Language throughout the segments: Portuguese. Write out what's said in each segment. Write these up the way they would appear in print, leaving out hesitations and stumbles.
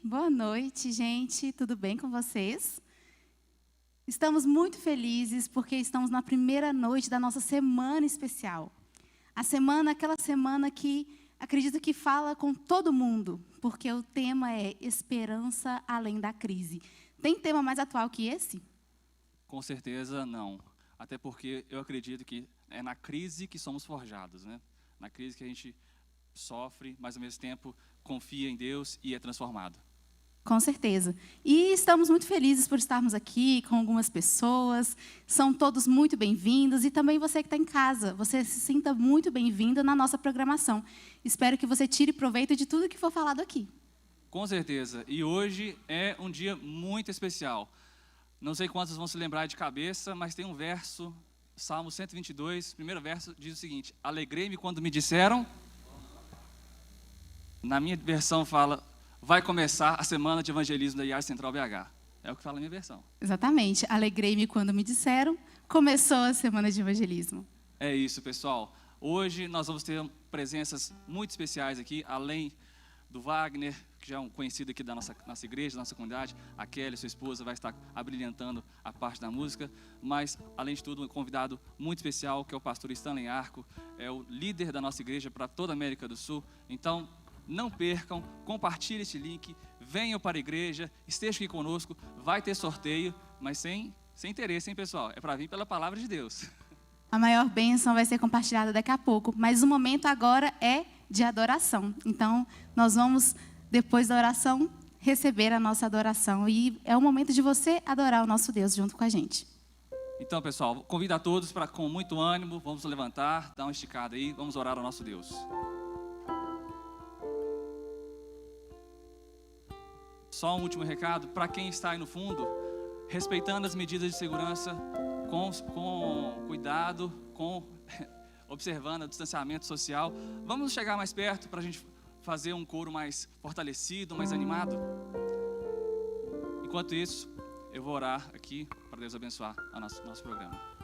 Boa noite, gente. Tudo bem com vocês? Estamos muito felizes porque estamos na primeira noite da nossa semana especial. Aquela semana que acredito que fala com todo mundo, porque o tema é esperança além da crise. Tem tema mais atual que esse? Com certeza não. Até porque eu acredito que é na crise que somos forjados, né? Na crise que a gente sofre, mas ao mesmo tempo confia em Deus e é transformado. Com certeza. E estamos muito felizes por estarmos aqui com algumas pessoas. São todos muito bem-vindos. E também você que está em casa, você se sinta muito bem-vindo na nossa programação. Espero que você tire proveito de tudo que for falado aqui. Com certeza. E hoje é um dia muito especial. Não sei quantos vão se lembrar de cabeça, mas tem um verso, Salmo 122, primeiro verso, diz o seguinte: alegrei-me quando me disseram... Na minha versão fala, vai começar a semana de evangelismo da IAR Central BH. É o que fala a minha versão. Exatamente. Alegrei-me quando me disseram, começou a semana de evangelismo. É isso, pessoal. Hoje nós vamos ter presenças muito especiais aqui, além do Wagner, que já é um conhecido aqui da nossa igreja, da nossa comunidade. A Kelly, sua esposa, vai estar abrilhantando a parte da música. Mas, além de tudo, um convidado muito especial, que é o pastor Stanley Arco. É o líder da nossa igreja para toda a América do Sul. Então, não percam, compartilhem esse link, venham para a igreja, estejam aqui conosco, vai ter sorteio, mas sem interesse, hein, pessoal? É para vir pela palavra de Deus. A maior bênção vai ser compartilhada daqui a pouco, mas o momento agora é de adoração. Então, nós vamos, depois da oração, receber a nossa adoração e é o momento de você adorar o nosso Deus junto com a gente. Então, pessoal, convido a todos para, com muito ânimo, vamos levantar, dar uma esticada aí, vamos orar ao nosso Deus. Só um último recado, para quem está aí no fundo, respeitando as medidas de segurança, com cuidado, observando o distanciamento social. Vamos chegar mais perto para a gente fazer um coro mais fortalecido, mais animado. Enquanto isso, eu vou orar aqui para Deus abençoar o nosso programa.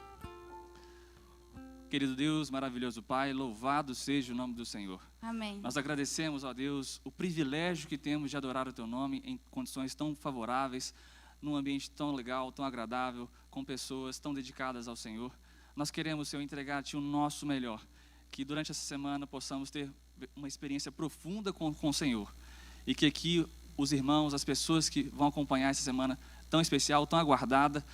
Querido Deus, maravilhoso Pai, louvado seja o nome do Senhor. Amém. Nós agradecemos, ó Deus, o privilégio que temos de adorar o Teu nome em condições tão favoráveis, num ambiente tão legal, tão agradável, com pessoas tão dedicadas ao Senhor. Nós queremos, Senhor, entregar a Ti o nosso melhor, que durante essa semana possamos ter uma experiência profunda com o Senhor e que aqui os irmãos, as pessoas que vão acompanhar essa semana tão especial, tão aguardada,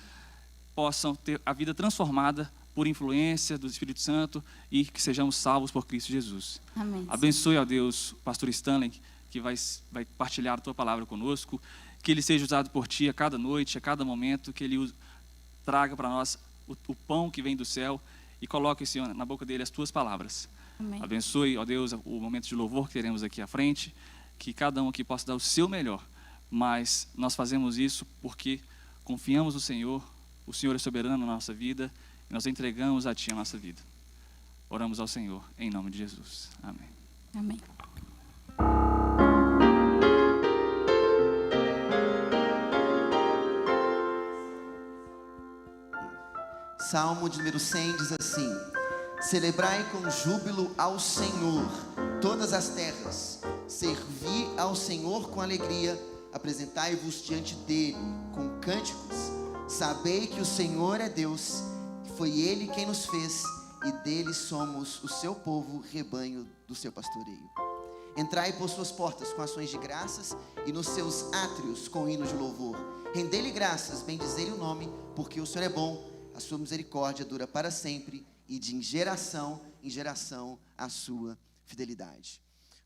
possam ter a vida transformada por influência do Espírito Santo e que sejamos salvos por Cristo Jesus. Amém. Abençoe, ó Deus, o pastor Stanley, que vai partilhar a Tua palavra conosco, que ele seja usado por Ti a cada noite, a cada momento, que ele traga para nós o pão que vem do céu e coloque, Senhor, na boca dele as Tuas palavras. Amém. Abençoe, ó Deus, o momento de louvor que teremos aqui à frente, que cada um aqui possa dar o seu melhor, mas nós fazemos isso porque confiamos no Senhor, o Senhor é soberano na nossa vida, e nós entregamos a Ti a nossa vida. Oramos ao Senhor, em nome de Jesus. Amém. Amém. Salmo de número 100 diz assim: celebrai com júbilo ao Senhor todas as terras, servi ao Senhor com alegria, apresentai-vos diante dele com cânticos, sabei que o Senhor é Deus, foi Ele quem nos fez e dele somos o seu povo, rebanho do seu pastoreio. Entrai por suas portas com ações de graças e nos seus átrios com hinos de louvor. Rendei-lhe graças, bendizei-lhe o nome, porque o Senhor é bom, a sua misericórdia dura para sempre e de geração em geração a sua fidelidade.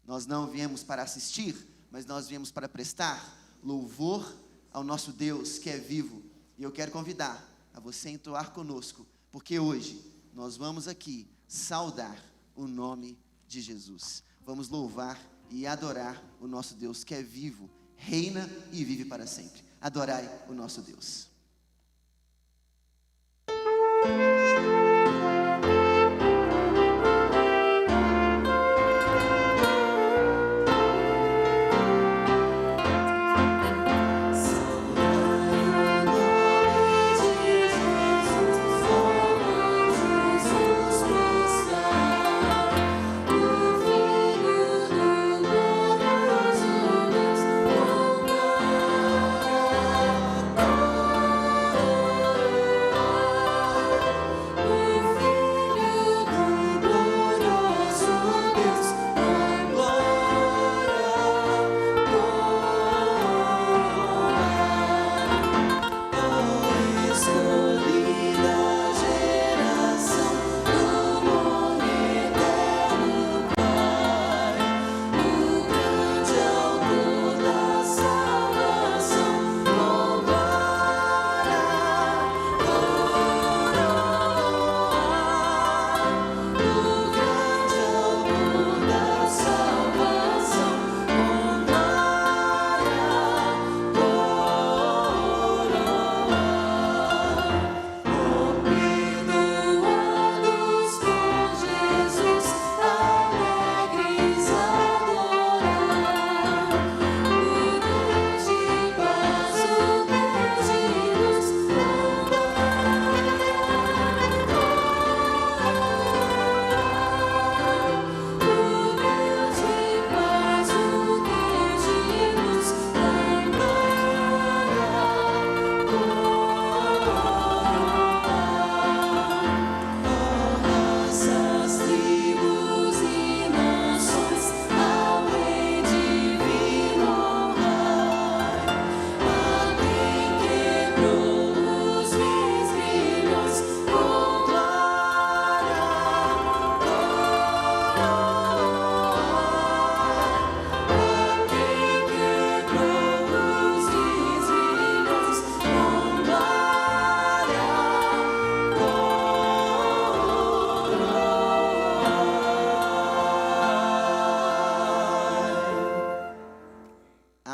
Nós não viemos para assistir, mas nós viemos para prestar louvor ao nosso Deus que é vivo. E eu quero convidar a você entoar conosco, porque hoje nós vamos aqui saudar o nome de Jesus. Vamos louvar e adorar o nosso Deus que é vivo, reina e vive para sempre. Adorai o nosso Deus. Filho do poderoso Deus.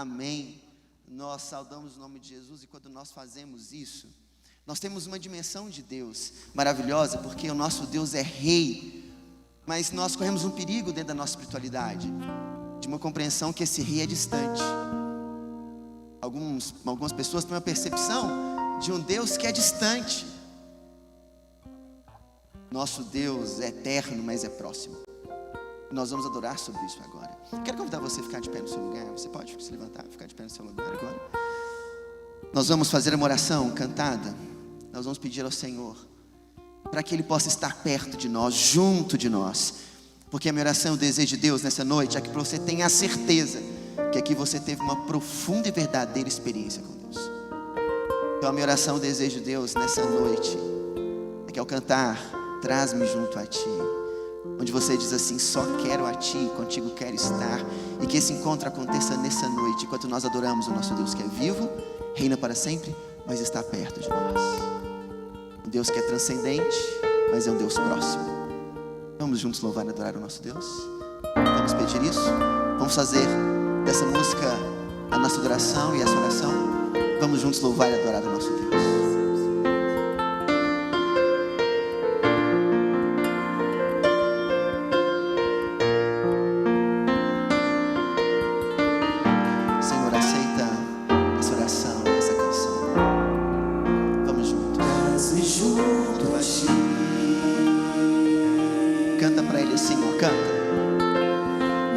Amém. Nós saudamos o nome de Jesus, e quando nós fazemos isso, nós temos uma dimensão de Deus maravilhosa, porque o nosso Deus é rei, mas nós corremos um perigo dentro da nossa espiritualidade, de uma compreensão que esse rei é distante. Algumas pessoas têm uma percepção de um Deus que é distante. Nosso Deus é eterno, mas é próximo. Nós vamos adorar sobre isso agora. Quero convidar você a ficar de pé no seu lugar. Você pode se levantar, ficar de pé no seu lugar agora. Nós vamos fazer uma oração cantada. Nós vamos pedir ao Senhor para que Ele possa estar perto de nós, junto de nós. Porque a minha oração, o desejo de Deus nessa noite é que você tenha a certeza que aqui você teve uma profunda e verdadeira experiência com Deus. Então a minha oração, o desejo de Deus nessa noite é que ao cantar, traz-me junto a Ti, onde você diz assim: só quero a Ti, contigo quero estar. E que esse encontro aconteça nessa noite, enquanto nós adoramos o nosso Deus que é vivo, reina para sempre, mas está perto de nós. Um Deus que é transcendente, mas é um Deus próximo. Vamos juntos louvar e adorar o nosso Deus? Vamos pedir isso? Vamos fazer dessa música a nossa adoração e essa oração? Vamos juntos louvar e adorar o nosso Deus. Canta para Ele assim, ó, canta.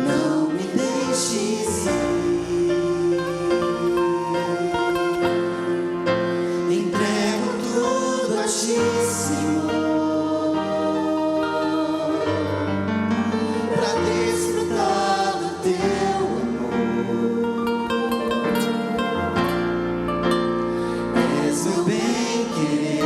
Não me deixes ir, entrego tudo a Ti, Senhor, pra desfrutar do Teu amor. És meu bem-querer.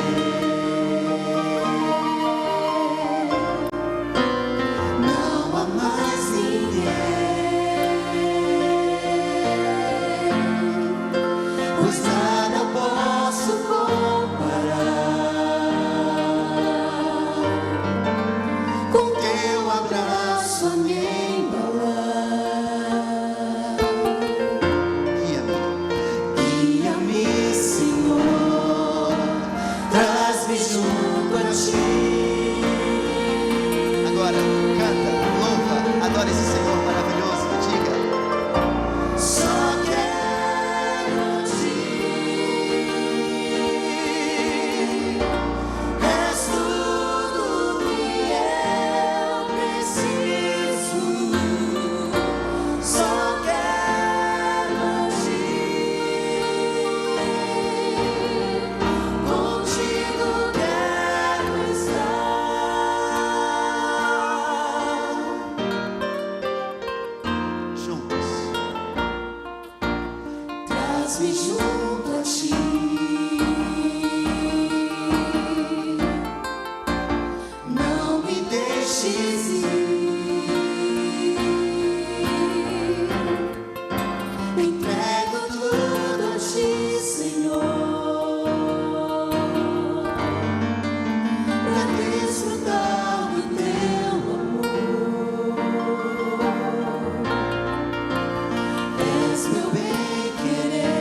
Agora, canta, louva, adora esse Senhor maravilhoso e diga: só quero Ti, és tudo que eu preciso. Só quero Ti, contigo quero estar. Traz-me junto a Ti, não me deixes ir, entrego tudo a Ti, Senhor, pra desfrutar do Teu amor. És meu bem-querer.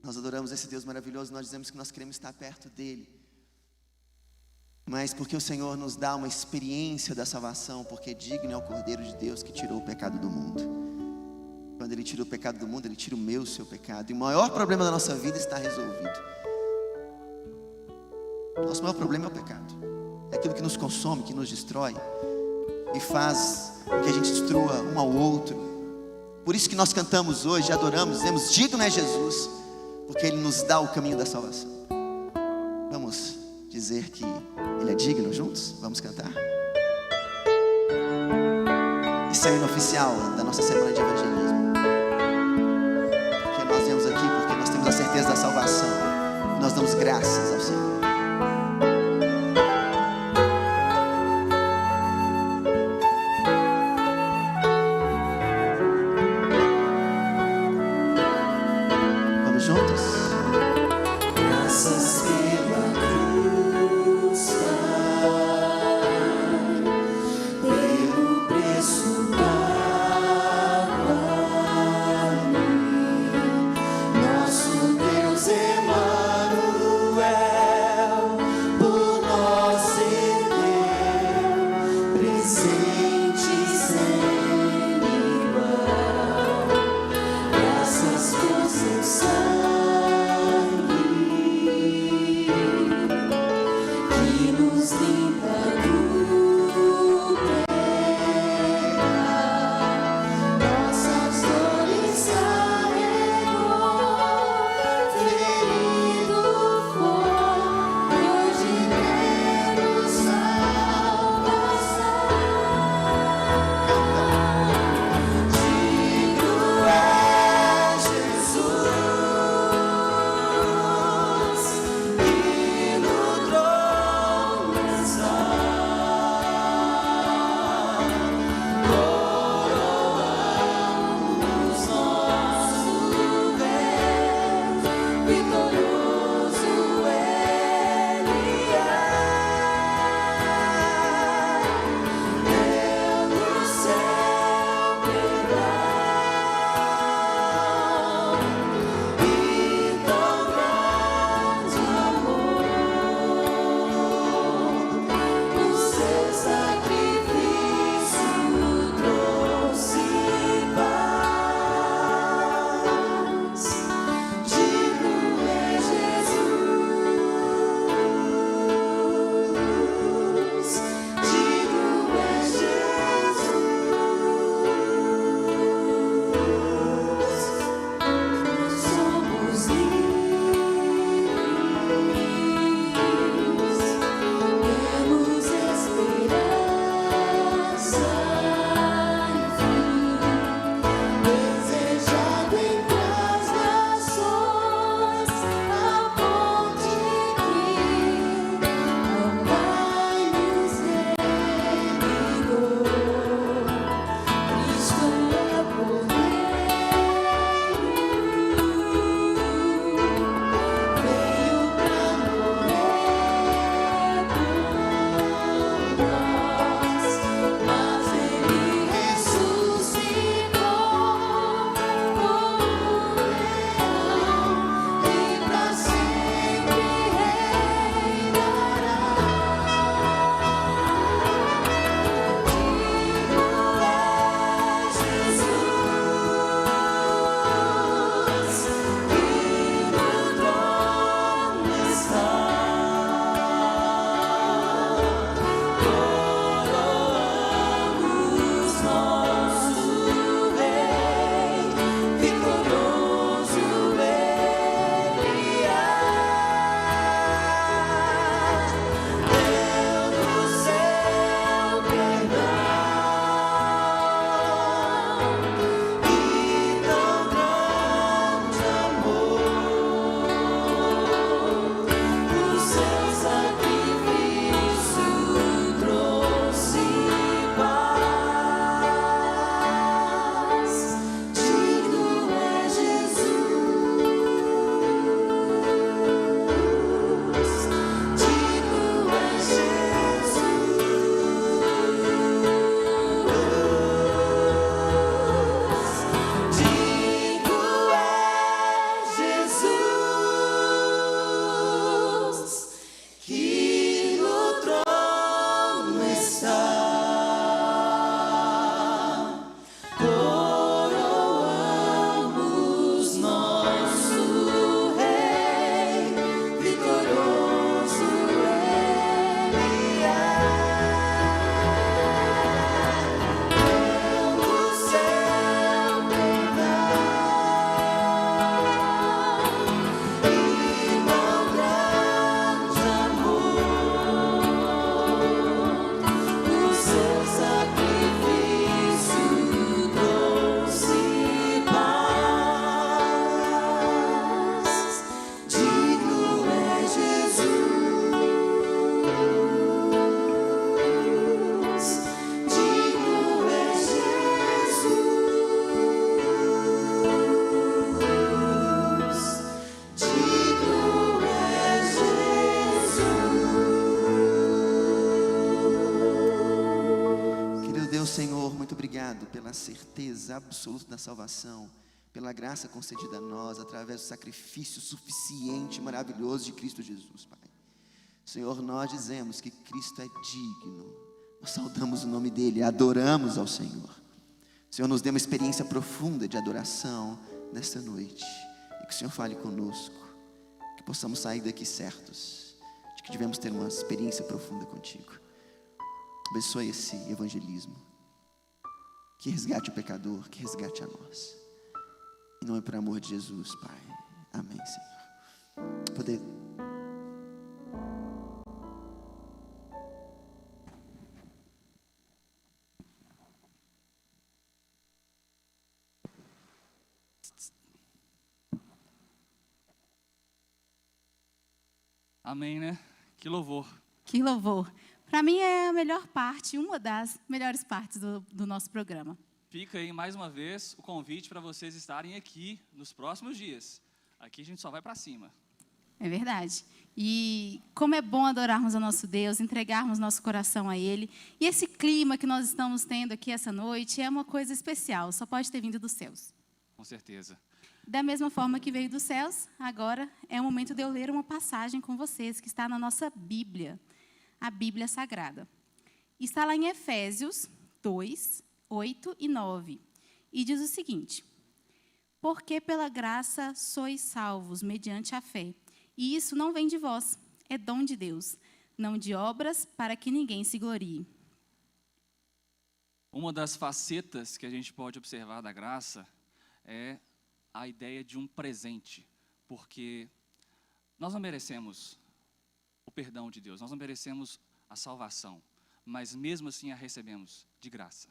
Nós adoramos esse Deus maravilhoso, nós dizemos que nós queremos estar perto dele. Mas porque o Senhor nos dá uma experiência da salvação, porque digno é o Cordeiro de Deus que tirou o pecado do mundo. Quando Ele tira o pecado do mundo, Ele tira o meu, o seu pecado. E o maior problema da nossa vida está resolvido. Nosso maior problema é o pecado. É aquilo que nos consome, que nos destrói e faz com que a gente destrua um ao outro. Por isso que nós cantamos hoje, adoramos, dizemos: digno é Jesus, porque Ele nos dá o caminho da salvação. Vamos dizer que Ele é digno juntos? Vamos cantar? Esse é o hino oficial da nossa semana de evangelismo. Que nós viemos aqui porque nós temos a certeza da salvação. E nós damos graças ao Senhor. Vamos juntos? Graças pela cruz, Pai, pelo preço pago a mim. Nosso Deus Emanuel, por nós se deu, presente sem igual. Graças por seu sangue. na certeza absoluta da salvação, pela graça concedida a nós, através do sacrifício suficiente e maravilhoso de Cristo Jesus, Pai. Senhor, nós dizemos que Cristo é digno, nós saudamos o nome dEle, adoramos ao Senhor. Senhor, nos dê uma experiência profunda de adoração nesta noite, e que o Senhor fale conosco, que possamos sair daqui certos, de que devemos ter uma experiência profunda contigo. Abençoe esse evangelismo, que resgate o pecador, que resgate a nós. Em nome e por amor de Jesus, Pai. Amém, Senhor. Poder... Amém, né? Que louvor. Que louvor. Para mim é a melhor parte, uma das melhores partes do nosso programa. Fica aí mais uma vez o convite para vocês estarem aqui nos próximos dias. Aqui a gente só vai para cima. É verdade. E como é bom adorarmos ao nosso Deus, entregarmos nosso coração a Ele. E esse clima que nós estamos tendo aqui essa noite é uma coisa especial, só pode ter vindo dos céus. Com certeza. Da mesma forma que veio dos céus, agora é o momento de eu ler uma passagem com vocês, que está na nossa Bíblia, a Bíblia Sagrada. Está lá em Efésios 2, 8 e 9. E diz o seguinte: porque pela graça sois salvos, mediante a fé. E isso não vem de vós, é dom de Deus, não de obras, para que ninguém se glorie. Uma das facetas que a gente pode observar da graça é a ideia de um presente, porque nós não merecemos o perdão de Deus, nós não merecemos a salvação, mas mesmo assim a recebemos de graça.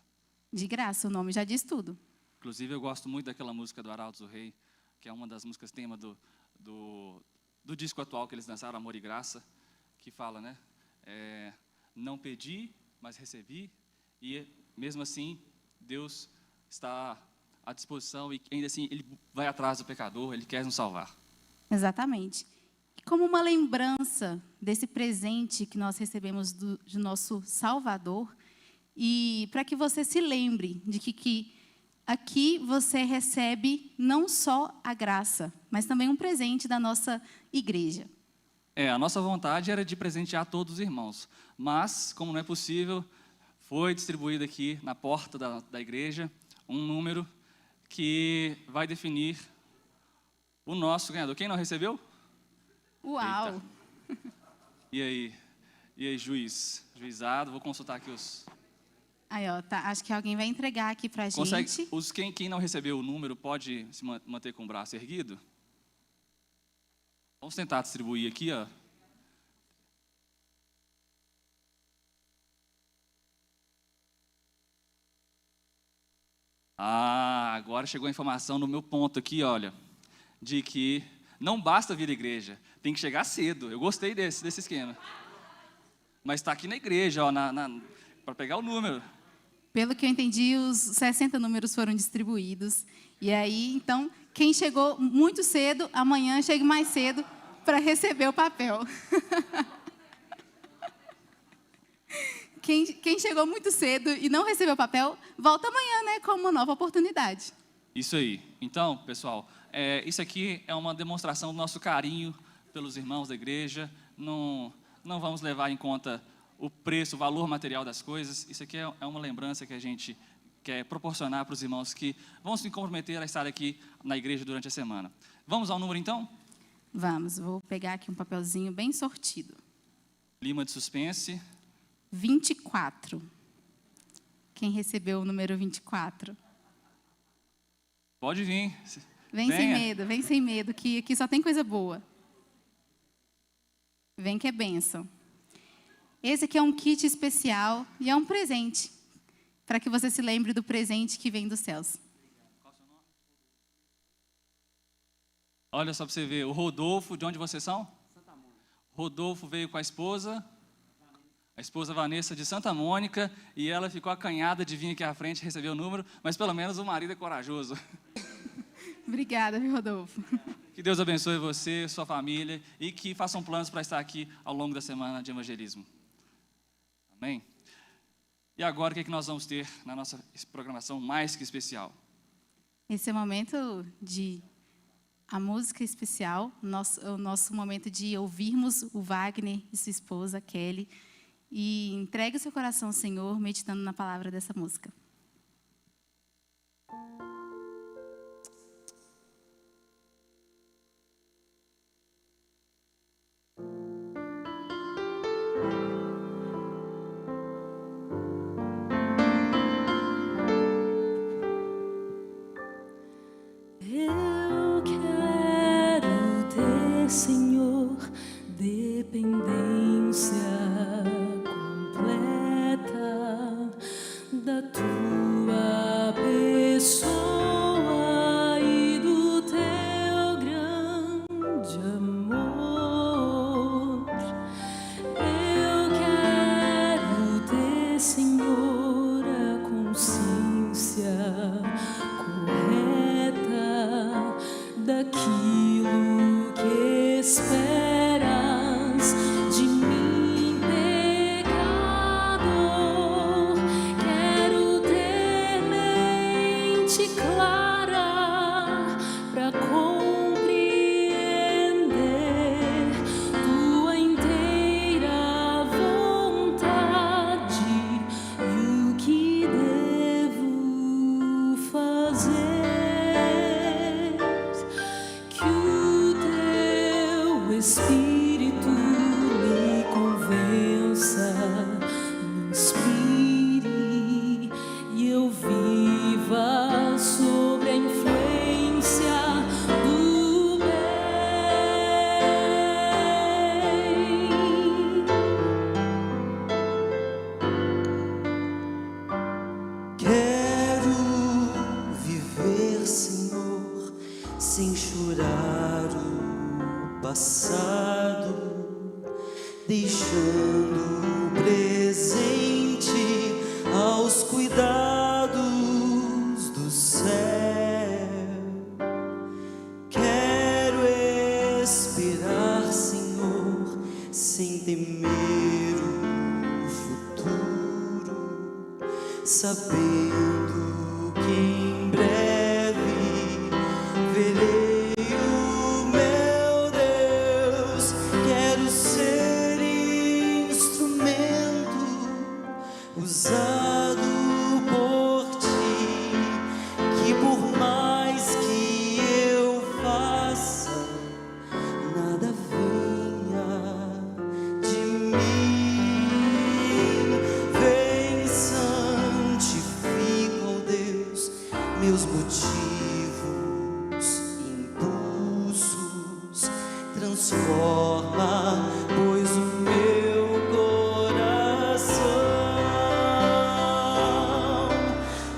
De graça, o nome já diz tudo. Inclusive eu gosto muito daquela música do Arautos do Rei, que é uma das músicas tema do disco atual que eles lançaram, Amor e Graça, que fala, né? Não pedi, mas recebi, e mesmo assim Deus está à disposição e ainda assim Ele vai atrás do pecador, Ele quer nos salvar. Exatamente. E como uma lembrança desse presente que nós recebemos de nosso Salvador, e para que você se lembre de que aqui você recebe não só a graça, mas também um presente da nossa igreja. A nossa vontade era de presentear todos os irmãos, mas como não é possível, foi distribuído aqui na porta da igreja um número que vai definir o nosso ganhador. Quem não recebeu? Uau! Eita. E aí, juizado, vou consultar aqui os... Aí, ó, tá, acho que alguém vai entregar aqui pra gente. Quem não recebeu o número pode se manter com o braço erguido? Vamos tentar distribuir aqui, ó. Agora chegou a informação no meu ponto aqui, olha, de que não basta vir à igreja, tem que chegar cedo. Eu gostei desse esquema. Mas está aqui na igreja, ó, para pegar o número. Pelo que eu entendi, os 60 números foram distribuídos. E aí, então, quem chegou muito cedo, amanhã chegue mais cedo para receber o papel. Quem chegou muito cedo e não recebeu o papel, volta amanhã, né, com uma nova oportunidade. Isso aí. Então, pessoal, isso aqui é uma demonstração do nosso carinho pelos irmãos da igreja. Não vamos levar em conta o preço, o valor material das coisas. Isso aqui é uma lembrança que a gente quer proporcionar para os irmãos que vão se comprometer a estar aqui na igreja durante a semana. Vamos ao número, então? Vamos, vou pegar aqui um papelzinho bem sortido. Lima de suspense. 24. Quem recebeu o número 24? Pode vir. Vem sem medo, que aqui só tem coisa boa. Vem que é bênção. Esse aqui é um kit especial e é um presente, para que você se lembre do presente que vem dos céus. Qual é o seu nome? Olha só para você ver, o Rodolfo, de onde vocês são? Santa Mônica. Rodolfo veio com a esposa Vanessa de Santa Mônica, e ela ficou acanhada de vir aqui à frente receber o número, mas pelo menos o marido é corajoso. Obrigada, viu, Rodolfo? Que Deus abençoe você, sua família, e que façam planos para estar aqui ao longo da semana de evangelismo. Amém? E agora, o que nós vamos ter na nossa programação mais que especial? Esse é o momento de a música especial, o nosso momento de ouvirmos o Wagner e sua esposa, Kelly, e entregue o seu coração ao Senhor, meditando na palavra dessa música. Eu quero ter, Senhor, dependência completa da tua pessoa e do teu grande amor. Eu quero ter, Senhor, a consciência correta daquilo que esperas de mim, pecador. Quero ter mente clara para compreender tua inteira vontade e o que devo fazer. Que o teu Espírito me convença, me inspire e eu viva sob a influência do bem. Quero viver, Senhor, sem chorar o passado, deixando o presente aos cuidados do céu. Quero esperar, Senhor, sem temer o futuro, sabendo que em breve verei o meu Deus. Quero ser instrumento usado por ti, que por mais que eu faça, nada venha de mim. Vem, santifica, ó Deus, meus motivos, impulsos, transforma, pois o meu coração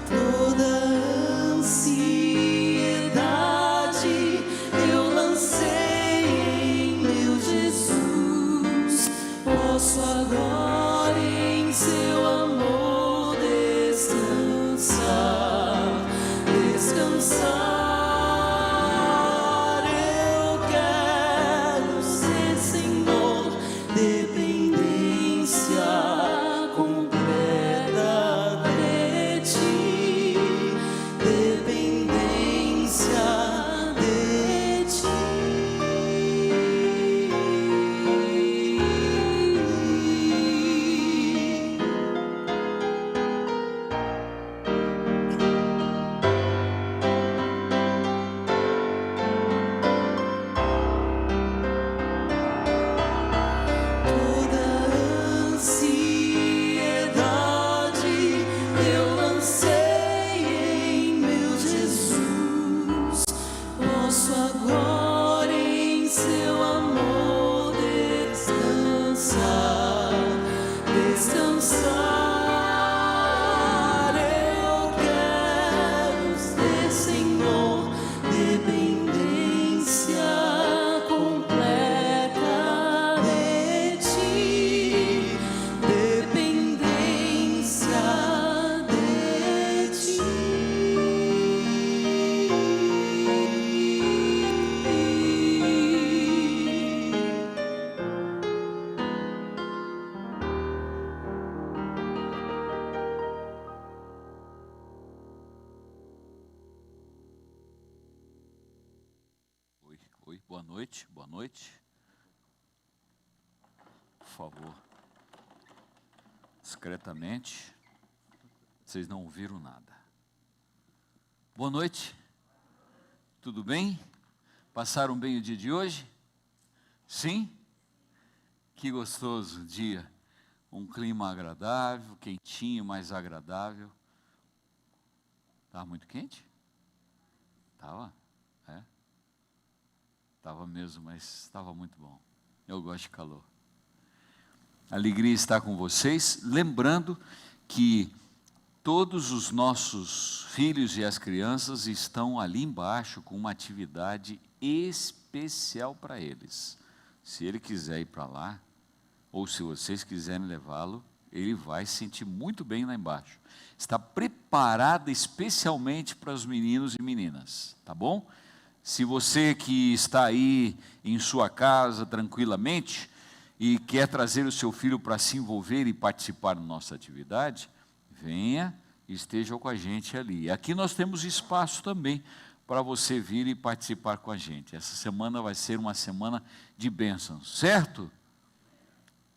toda ansiedade eu lancei em meu Jesus. Posso agora em seu amor descansar, descansar. Eu quero ser, Senhor, dependência completa de ti, dependência de ti. Toda ansiedade eu lancei em meu Jesus. Posso agora em seu amor descansar, descansar. Eu quero ser, Senhor, dependência completa de ti, dependência de ti. Oi, boa noite, boa noite. Por favor, discretamente. Vocês não ouviram nada. Boa noite. Tudo bem? Passaram bem o dia de hoje? Sim? Que gostoso dia. Um clima agradável, quentinho, mais agradável. Estava muito quente? Estava? É? Estava mesmo, mas estava muito bom. Eu gosto de calor. Alegria estar com vocês. Lembrando que todos os nossos filhos e as crianças estão ali embaixo com uma atividade especial para eles. Se ele quiser ir para lá, ou se vocês quiserem levá-lo, ele vai se sentir muito bem lá embaixo. Está preparada especialmente para os meninos e meninas, tá bom? Se você que está aí em sua casa tranquilamente e quer trazer o seu filho para se envolver e participar da nossa atividade, venha e esteja com a gente ali. Aqui nós temos espaço também para você vir e participar com a gente. Essa semana vai ser uma semana de bênçãos, certo?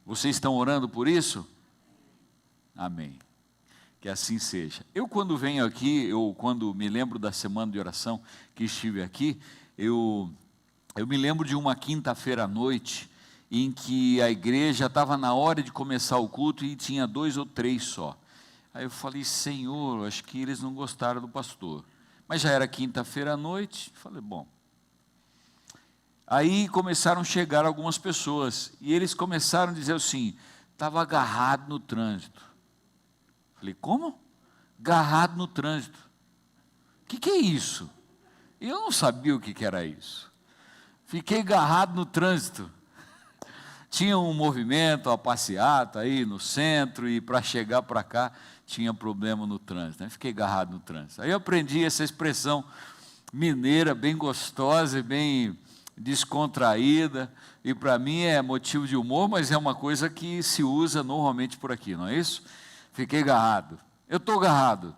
Vocês estão orando por isso? Amém. Que assim seja. Eu quando venho aqui, quando me lembro da semana de oração que estive aqui, eu me lembro de uma quinta-feira à noite, em que a igreja estava na hora de começar o culto e tinha 2 ou 3 só. Aí eu falei, Senhor, acho que eles não gostaram do pastor. Mas já era quinta-feira à noite, falei, bom. Aí começaram a chegar algumas pessoas, e eles começaram a dizer assim, estava agarrado no trânsito. Falei, como? Agarrado no trânsito. O que é isso? Eu não sabia o que era isso. Fiquei agarrado no trânsito. Tinha um movimento, uma passeata aí no centro, e para chegar para cá tinha problema no trânsito. Fiquei agarrado no trânsito. Aí eu aprendi essa expressão mineira, bem gostosa e bem descontraída, e para mim é motivo de humor, mas é uma coisa que se usa normalmente por aqui, não é isso? Fiquei agarrado. Eu estou agarrado.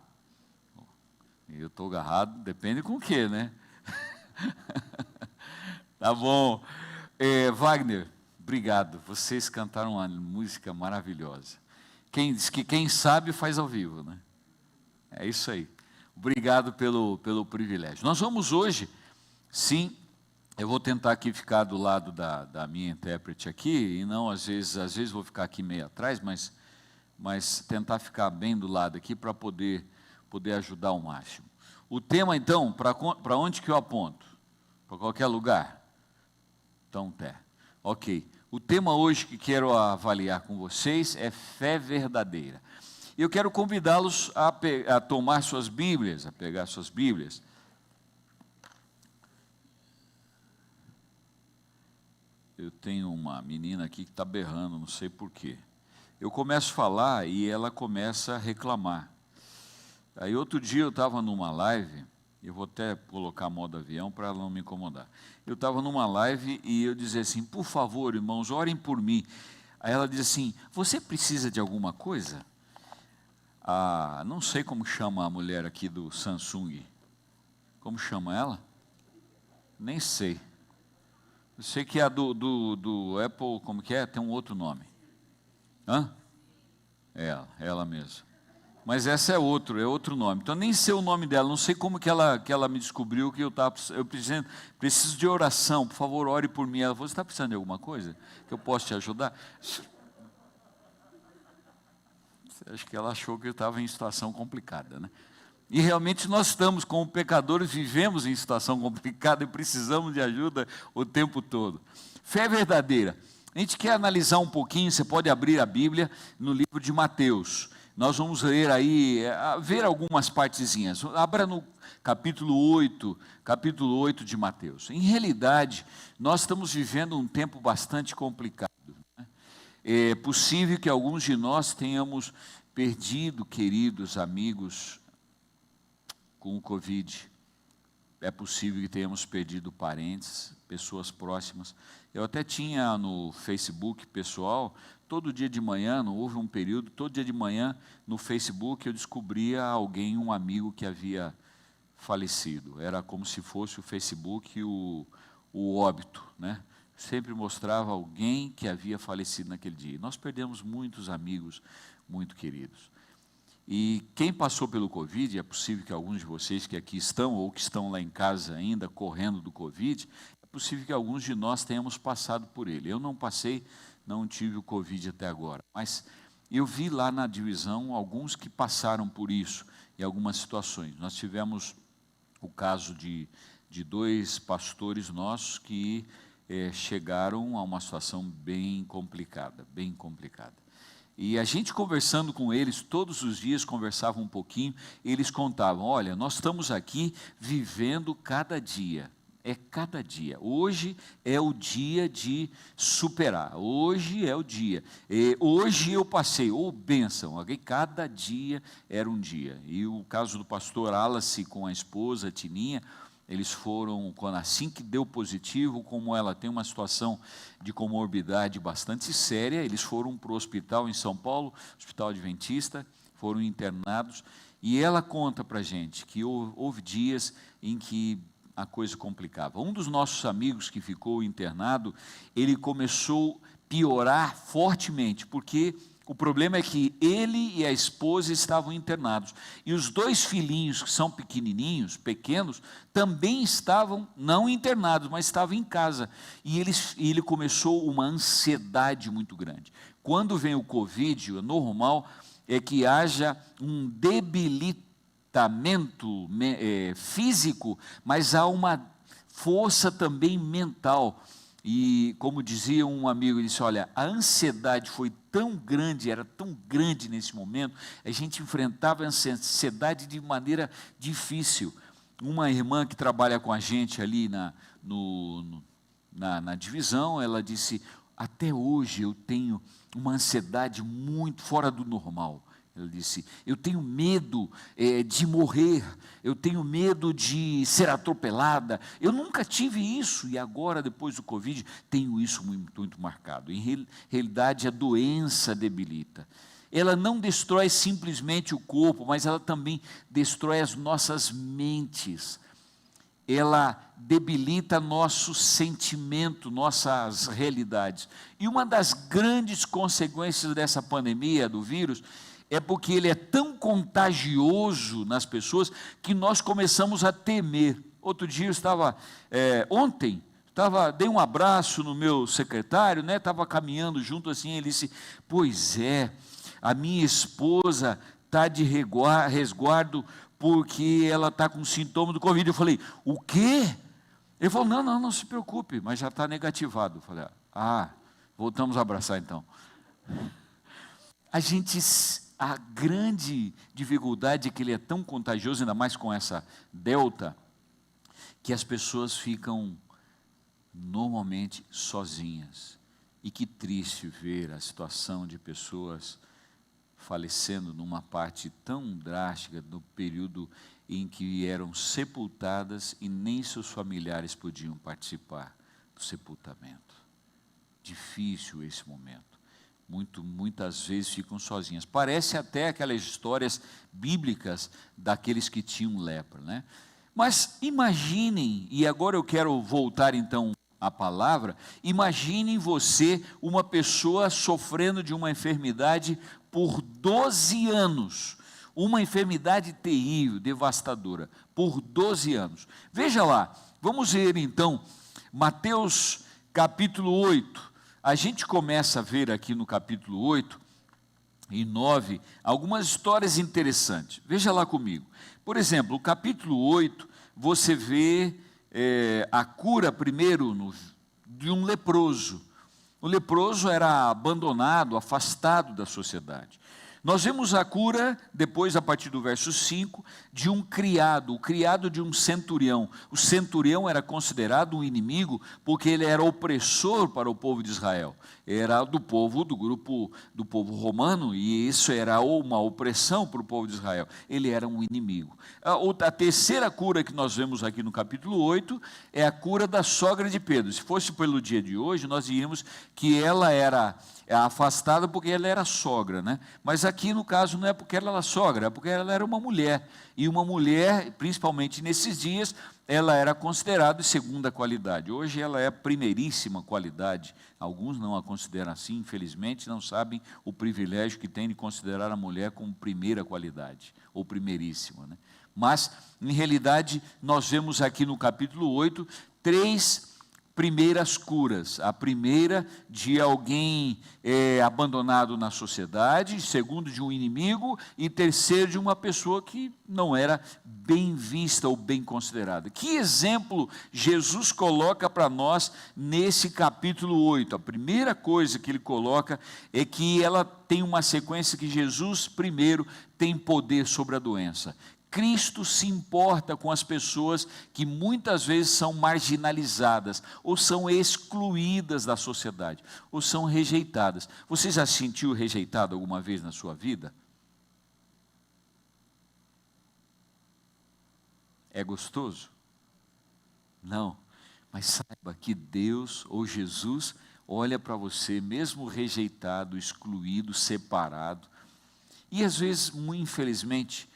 Eu estou agarrado, depende com o quê, né? Tá bom. Wagner, obrigado. Vocês cantaram uma música maravilhosa. Quem diz que quem sabe faz ao vivo, né? É isso aí. Obrigado pelo privilégio. Nós vamos hoje, sim, eu vou tentar aqui ficar do lado da minha intérprete aqui, e não, às vezes vou ficar aqui meio atrás, mas tentar ficar bem do lado aqui para poder ajudar ao máximo. O tema, então, para onde que eu aponto? Para qualquer lugar? Então, ok. O tema hoje que quero avaliar com vocês é fé verdadeira. Eu quero convidá-los a tomar suas Bíblias, a pegar suas Bíblias. Eu tenho uma menina aqui que está berrando, não sei porquê. Eu começo a falar e ela começa a reclamar. Aí outro dia eu estava numa live, eu vou até colocar modo avião para ela não me incomodar. Eu estava numa live e eu dizia assim, por favor, irmãos, orem por mim. Aí ela diz assim, você precisa de alguma coisa? Não sei como chama a mulher aqui do Samsung. Como chama ela? Nem sei. Eu sei que a do Apple, como que é? Tem um outro nome. Hã? Ela mesma. Mas essa é outro nome. Então, nem sei o nome dela, não sei como que ela me descobriu que eu preciso de oração, por favor, ore por mim. Ela falou, você está precisando de alguma coisa? Que eu posso te ajudar? Acho que ela achou que eu estava em situação complicada, né? E realmente nós estamos, como pecadores, vivemos em situação complicada e precisamos de ajuda o tempo todo. Fé verdadeira. A gente quer analisar um pouquinho, você pode abrir a Bíblia no livro de Mateus. Nós vamos ler aí, ver algumas partezinhas. Abra no capítulo 8 de Mateus. Em realidade, nós estamos vivendo um tempo bastante complicado. É possível que alguns de nós tenhamos perdido queridos amigos com o Covid. É possível que tenhamos perdido parentes, pessoas próximas. Eu até tinha no Facebook pessoal, todo dia de manhã, não houve um período, todo dia de manhã no Facebook eu descobria alguém, um amigo que havia falecido. Era como se fosse o Facebook o o óbito, né? Sempre mostrava alguém que havia falecido naquele dia. E nós perdemos muitos amigos muito queridos. E quem passou pelo Covid, é possível que alguns de vocês que aqui estão, ou que estão lá em casa ainda, correndo do Covid, é possível que alguns de nós tenhamos passado por ele. Eu não passei, não tive o Covid até agora, mas eu vi lá na divisão alguns que passaram por isso, em algumas situações. Nós tivemos o caso de 2 pastores nossos que chegaram a uma situação bem complicada, bem complicada. E a gente conversando com eles, todos os dias conversava um pouquinho, eles contavam, olha, nós estamos aqui vivendo cada dia, cada dia. Hoje é o dia de superar, hoje é o dia. Hoje eu passei, bênção, cada dia era um dia. E o caso do pastor Wallace com a esposa, Tininha, eles foram, assim que deu positivo, como ela tem uma situação de comorbidade bastante séria, eles foram para o hospital em São Paulo, Hospital Adventista, foram internados, e ela conta para a gente que houve dias em que a coisa complicava. Um dos nossos amigos que ficou internado, ele começou a piorar fortemente, porque o problema é que ele e a esposa estavam internados. E os 2 filhinhos, que são pequenininhos, pequenos, também estavam, não internados, mas estavam em casa. E ele começou uma ansiedade muito grande. Quando vem o Covid, o normal é que haja um debilitamento físico, mas há uma força também mental. E como dizia um amigo, ele disse, olha, a ansiedade foi tão grande, era tão grande nesse momento, a gente enfrentava a ansiedade de maneira difícil. Uma irmã que trabalha com a gente ali na divisão, ela disse, até hoje eu tenho uma ansiedade muito fora do normal. Ela disse, eu tenho medo de morrer, eu tenho medo de ser atropelada, eu nunca tive isso, e agora, depois do Covid, tenho isso muito, muito marcado. Em realidade, a doença debilita. Ela não destrói simplesmente o corpo, mas ela também destrói as nossas mentes. Ela debilita nosso sentimento, nossas realidades. E uma das grandes consequências dessa pandemia, do vírus, é porque ele é tão contagioso nas pessoas que nós começamos a temer. Outro dia eu estava, ontem, dei um abraço no meu secretário, né? Estava caminhando junto assim, ele disse, pois é, a minha esposa está de resguardo porque ela está com sintoma do Covid. Eu falei, o quê? Ele falou, não se preocupe, mas já está negativado. Eu falei, voltamos a abraçar então. A grande dificuldade é que ele é tão contagioso, ainda mais com essa delta, que as pessoas ficam normalmente sozinhas. E que triste ver a situação de pessoas falecendo numa parte tão drástica, no período em que eram sepultadas e nem seus familiares podiam participar do sepultamento. Difícil esse momento. Muitas vezes ficam sozinhas. Parece até aquelas histórias bíblicas daqueles que tinham lepra, né? Mas imaginem, e agora eu quero voltar então à palavra, imaginem você, uma pessoa sofrendo de uma enfermidade por 12 anos, uma enfermidade terrível, devastadora, por 12 anos. Veja lá, vamos ver então, Mateus capítulo 8, a gente começa a ver aqui no capítulo 8 e 9, algumas histórias interessantes. Veja lá comigo. Por exemplo, no capítulo 8, você vê a cura primeiro de um leproso. O leproso era abandonado, afastado da sociedade. Nós vemos a cura, depois, a partir do verso 5, de um criado, o criado de um centurião. O centurião era considerado um inimigo, porque ele era opressor para o povo de Israel. Era do grupo do povo romano, e isso era uma opressão para o povo de Israel. Ele era um inimigo. A terceira cura que nós vemos aqui no capítulo 8, é a cura da sogra de Pedro. Se fosse pelo dia de hoje, nós diríamos que ela era afastada porque ela era sogra, né? Mas aqui no caso não é porque ela era sogra, é porque ela era uma mulher, e uma mulher, principalmente nesses dias, ela era considerada de segunda qualidade. Hoje ela é a primeiríssima qualidade. Alguns não a consideram assim, infelizmente, não sabem o privilégio que tem de considerar a mulher como primeira qualidade, ou primeiríssima, né? Mas, em realidade, nós vemos aqui no capítulo 8, 3 primeiras curas. A primeira de alguém abandonado na sociedade, segundo de um inimigo, e terceiro de uma pessoa que não era bem vista ou bem considerada. Que exemplo Jesus coloca para nós nesse capítulo 8? A primeira coisa que ele coloca é que ela tem uma sequência que Jesus, primeiro, tem poder sobre a doença. Cristo se importa com as pessoas que muitas vezes são marginalizadas, ou são excluídas da sociedade, ou são rejeitadas. Você já se sentiu rejeitado alguma vez na sua vida? É gostoso? Não, mas saiba que Deus ou Jesus olha para você, mesmo rejeitado, excluído, separado, e às vezes, muito infelizmente,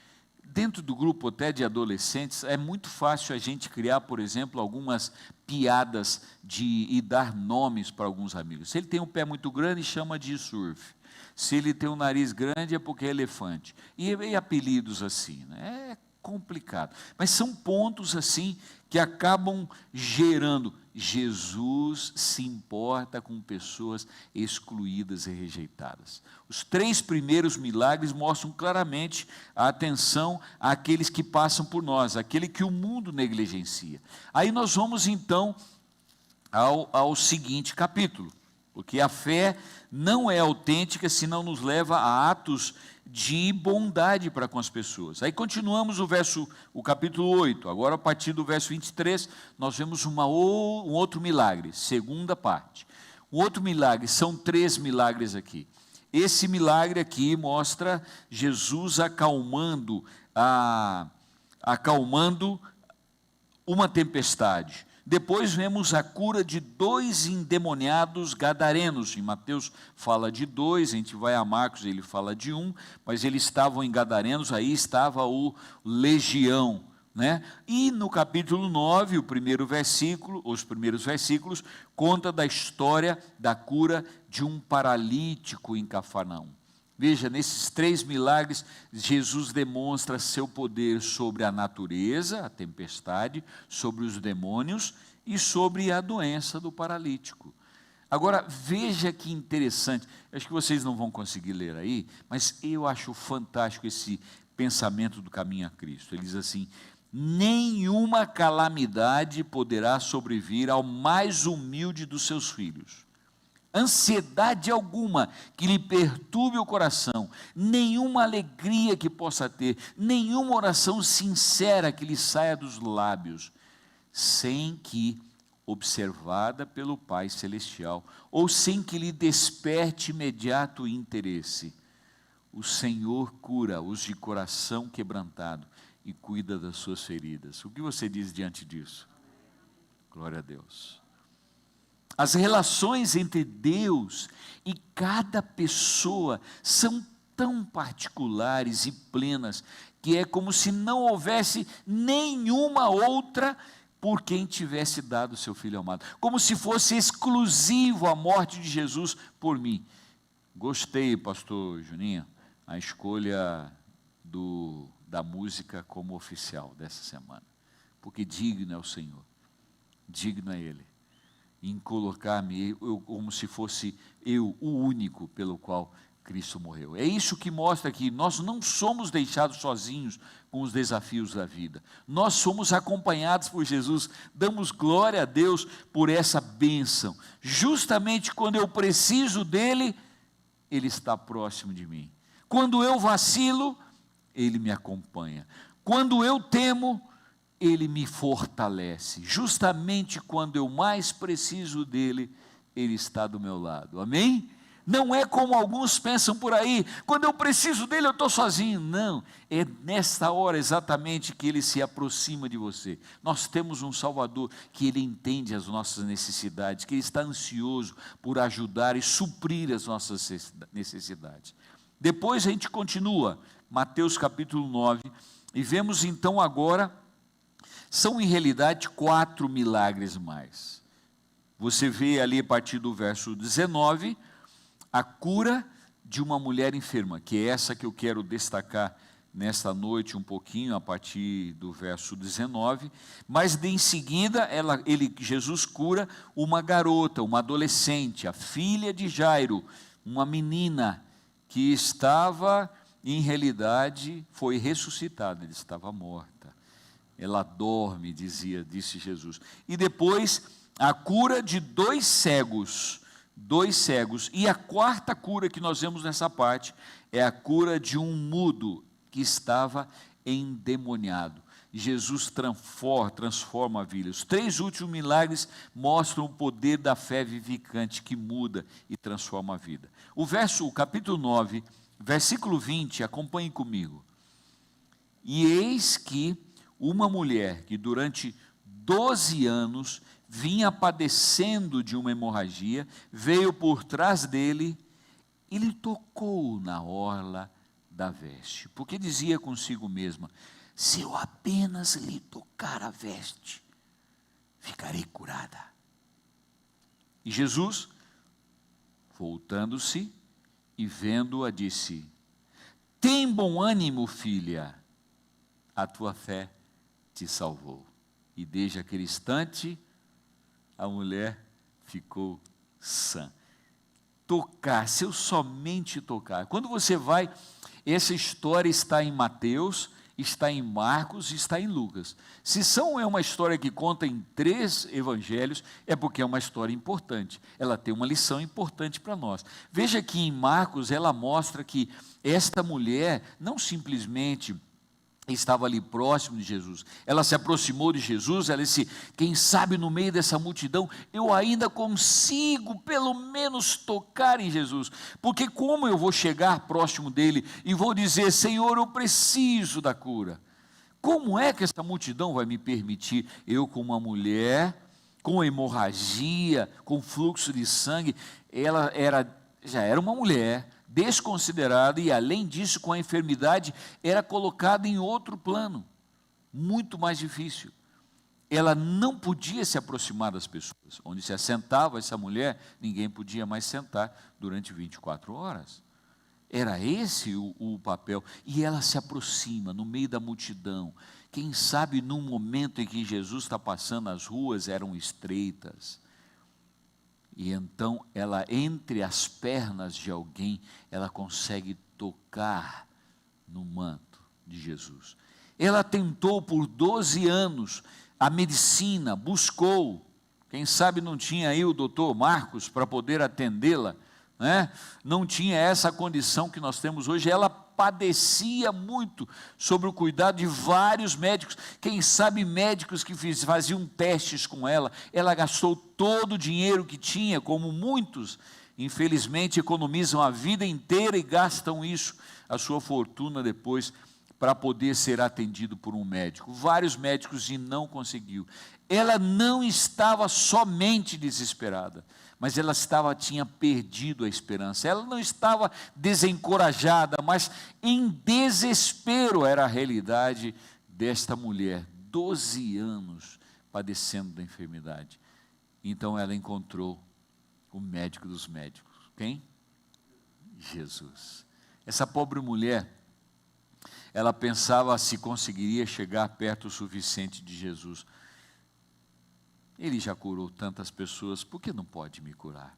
dentro do grupo até de adolescentes, é muito fácil a gente criar, por exemplo, algumas piadas e dar nomes para alguns amigos. Se ele tem um pé muito grande, chama de surf. Se ele tem um nariz grande, é porque é elefante. E apelidos assim, né? É complicado. Mas são pontos assim que acabam gerando. Jesus se importa com pessoas excluídas e rejeitadas. Os 3 primeiros milagres mostram claramente a atenção àqueles que passam por nós, aquele que o mundo negligencia. Aí nós vamos então ao seguinte capítulo, porque a fé não é autêntica se não nos leva a atos de bondade para com as pessoas. Aí continuamos o capítulo 8, agora a partir do verso 23, nós vemos um outro milagre, segunda parte. Um outro milagre, são 3 milagres aqui. Esse milagre aqui mostra Jesus acalmando uma tempestade. Depois vemos a cura de 2 endemoniados gadarenos. Em Mateus fala de 2, a gente vai a Marcos, ele fala de 1, mas eles estavam em gadarenos, aí estava o legião, né? E no capítulo 9, os primeiros versículos, conta da história da cura de um paralítico em Cafarnaum. Veja, nesses 3 milagres, Jesus demonstra seu poder sobre a natureza, a tempestade, sobre os demônios e sobre a doença do paralítico. Agora, veja que interessante, acho que vocês não vão conseguir ler aí, mas eu acho fantástico esse pensamento do caminho a Cristo. Ele diz assim: nenhuma calamidade poderá sobrevir ao mais humilde dos seus filhos. Ansiedade alguma que lhe perturbe o coração, nenhuma alegria que possa ter, nenhuma oração sincera que lhe saia dos lábios, sem que, observada pelo Pai Celestial, ou sem que lhe desperte imediato interesse, o Senhor cura os de coração quebrantado e cuida das suas feridas. O que você diz diante disso? Glória a Deus. As relações entre Deus e cada pessoa são tão particulares e plenas, que é como se não houvesse nenhuma outra por quem tivesse dado seu Filho amado. Como se fosse exclusivo a morte de Jesus por mim. Gostei, pastor Juninho, a escolha da música como oficial dessa semana. Porque digno é o Senhor, digno é Ele, em colocar-me como se fosse eu o único pelo qual Cristo morreu. É isso que mostra que nós não somos deixados sozinhos com os desafios da vida. Nós somos acompanhados por Jesus. Damos glória a Deus por essa bênção. Justamente quando eu preciso dEle, Ele está próximo de mim. Quando eu vacilo, Ele me acompanha. Quando eu temo, Ele me fortalece. Justamente quando eu mais preciso dEle, Ele está do meu lado. Amém? Não é como alguns pensam por aí, quando eu preciso dEle eu estou sozinho. Não, é nessa hora exatamente que Ele se aproxima de você. Nós temos um Salvador que Ele entende as nossas necessidades, que Ele está ansioso por ajudar e suprir as nossas necessidades. Depois a gente continua, Mateus capítulo 9, e vemos então agora São, em realidade, 4 milagres mais. Você vê ali, a partir do verso 19, a cura de uma mulher enferma, que é essa que eu quero destacar nesta noite um pouquinho, a partir do verso 19, mas em seguida Jesus cura uma garota, uma adolescente, a filha de Jairo, uma menina que estava, em realidade, foi ressuscitada, ela estava morta, ela dorme, disse Jesus. E depois a cura de 2 cegos, e a quarta cura que nós vemos nessa parte é a cura de um mudo que estava endemoniado. Jesus transforma a vida. Os 3 últimos milagres mostram o poder da fé vivificante que muda e transforma a vida. O capítulo 9, versículo 20, acompanhe comigo. E eis que uma mulher que durante 12 anos vinha padecendo de uma hemorragia, veio por trás dele e lhe tocou na orla da veste, porque dizia consigo mesma: se eu apenas lhe tocar a veste, ficarei curada. E Jesus, voltando-se e vendo-a, disse: tem bom ânimo, filha, a tua fé te salvou. E desde aquele instante, a mulher ficou sã. Tocar, se eu somente tocar. Quando você vai, essa história está em Mateus, está em Marcos e está em Lucas. Se é uma história que conta em 3 evangelhos, é porque é uma história importante. Ela tem uma lição importante para nós. Veja que em Marcos ela mostra que esta mulher não simplesmente estava ali próximo de Jesus, ela se aproximou de Jesus, ela disse: quem sabe no meio dessa multidão eu ainda consigo pelo menos tocar em Jesus, porque como eu vou chegar próximo dele e vou dizer: Senhor, eu preciso da cura? Como é que essa multidão vai me permitir? Eu, com uma mulher com hemorragia, com fluxo de sangue, ela já era uma mulher desconsiderada e, além disso, com a enfermidade, era colocada em outro plano, muito mais difícil. Ela não podia se aproximar das pessoas. Onde se assentava essa mulher, ninguém podia mais sentar durante 24 horas. Era esse o papel. E ela se aproxima no meio da multidão. Quem sabe num momento em que Jesus está passando, as ruas eram estreitas. E então ela, entre as pernas de alguém, ela consegue tocar no manto de Jesus. Ela tentou por 12 anos a medicina, buscou, quem sabe não tinha aí o doutor Marcos para poder atendê-la, né? Não tinha essa condição que nós temos hoje. Ela padecia muito sobre o cuidado de vários médicos, quem sabe médicos que faziam testes com ela. Ela gastou todo o dinheiro que tinha, como muitos, infelizmente, economizam a vida inteira e gastam isso, a sua fortuna depois, para poder ser atendido por um médico. Vários médicos, e não conseguiu. Ela não estava somente desesperada, mas ela tinha perdido a esperança. Ela não estava desencorajada, mas em desespero era a realidade desta mulher, 12 anos padecendo da enfermidade. Então ela encontrou o médico dos médicos. Quem? Jesus. Essa pobre mulher, ela pensava se conseguiria chegar perto o suficiente de Jesus. Ele já curou tantas pessoas, por que não pode me curar?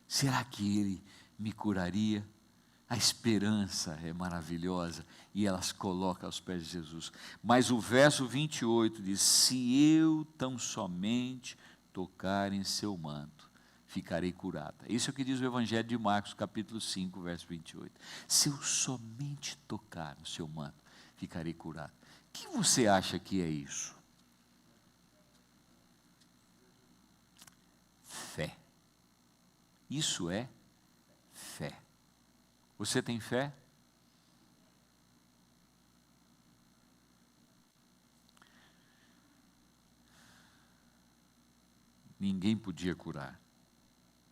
Será que ele me curaria? A esperança é maravilhosa e elas colocam aos pés de Jesus. Mas o verso 28 diz: se eu tão somente tocar em seu manto, ficarei curada. Isso é o que diz o Evangelho de Marcos, capítulo 5, verso 28. Se eu somente tocar no seu manto, ficarei curada. O que você acha que é isso? Fé. Isso é fé. Você tem fé? Ninguém podia curar.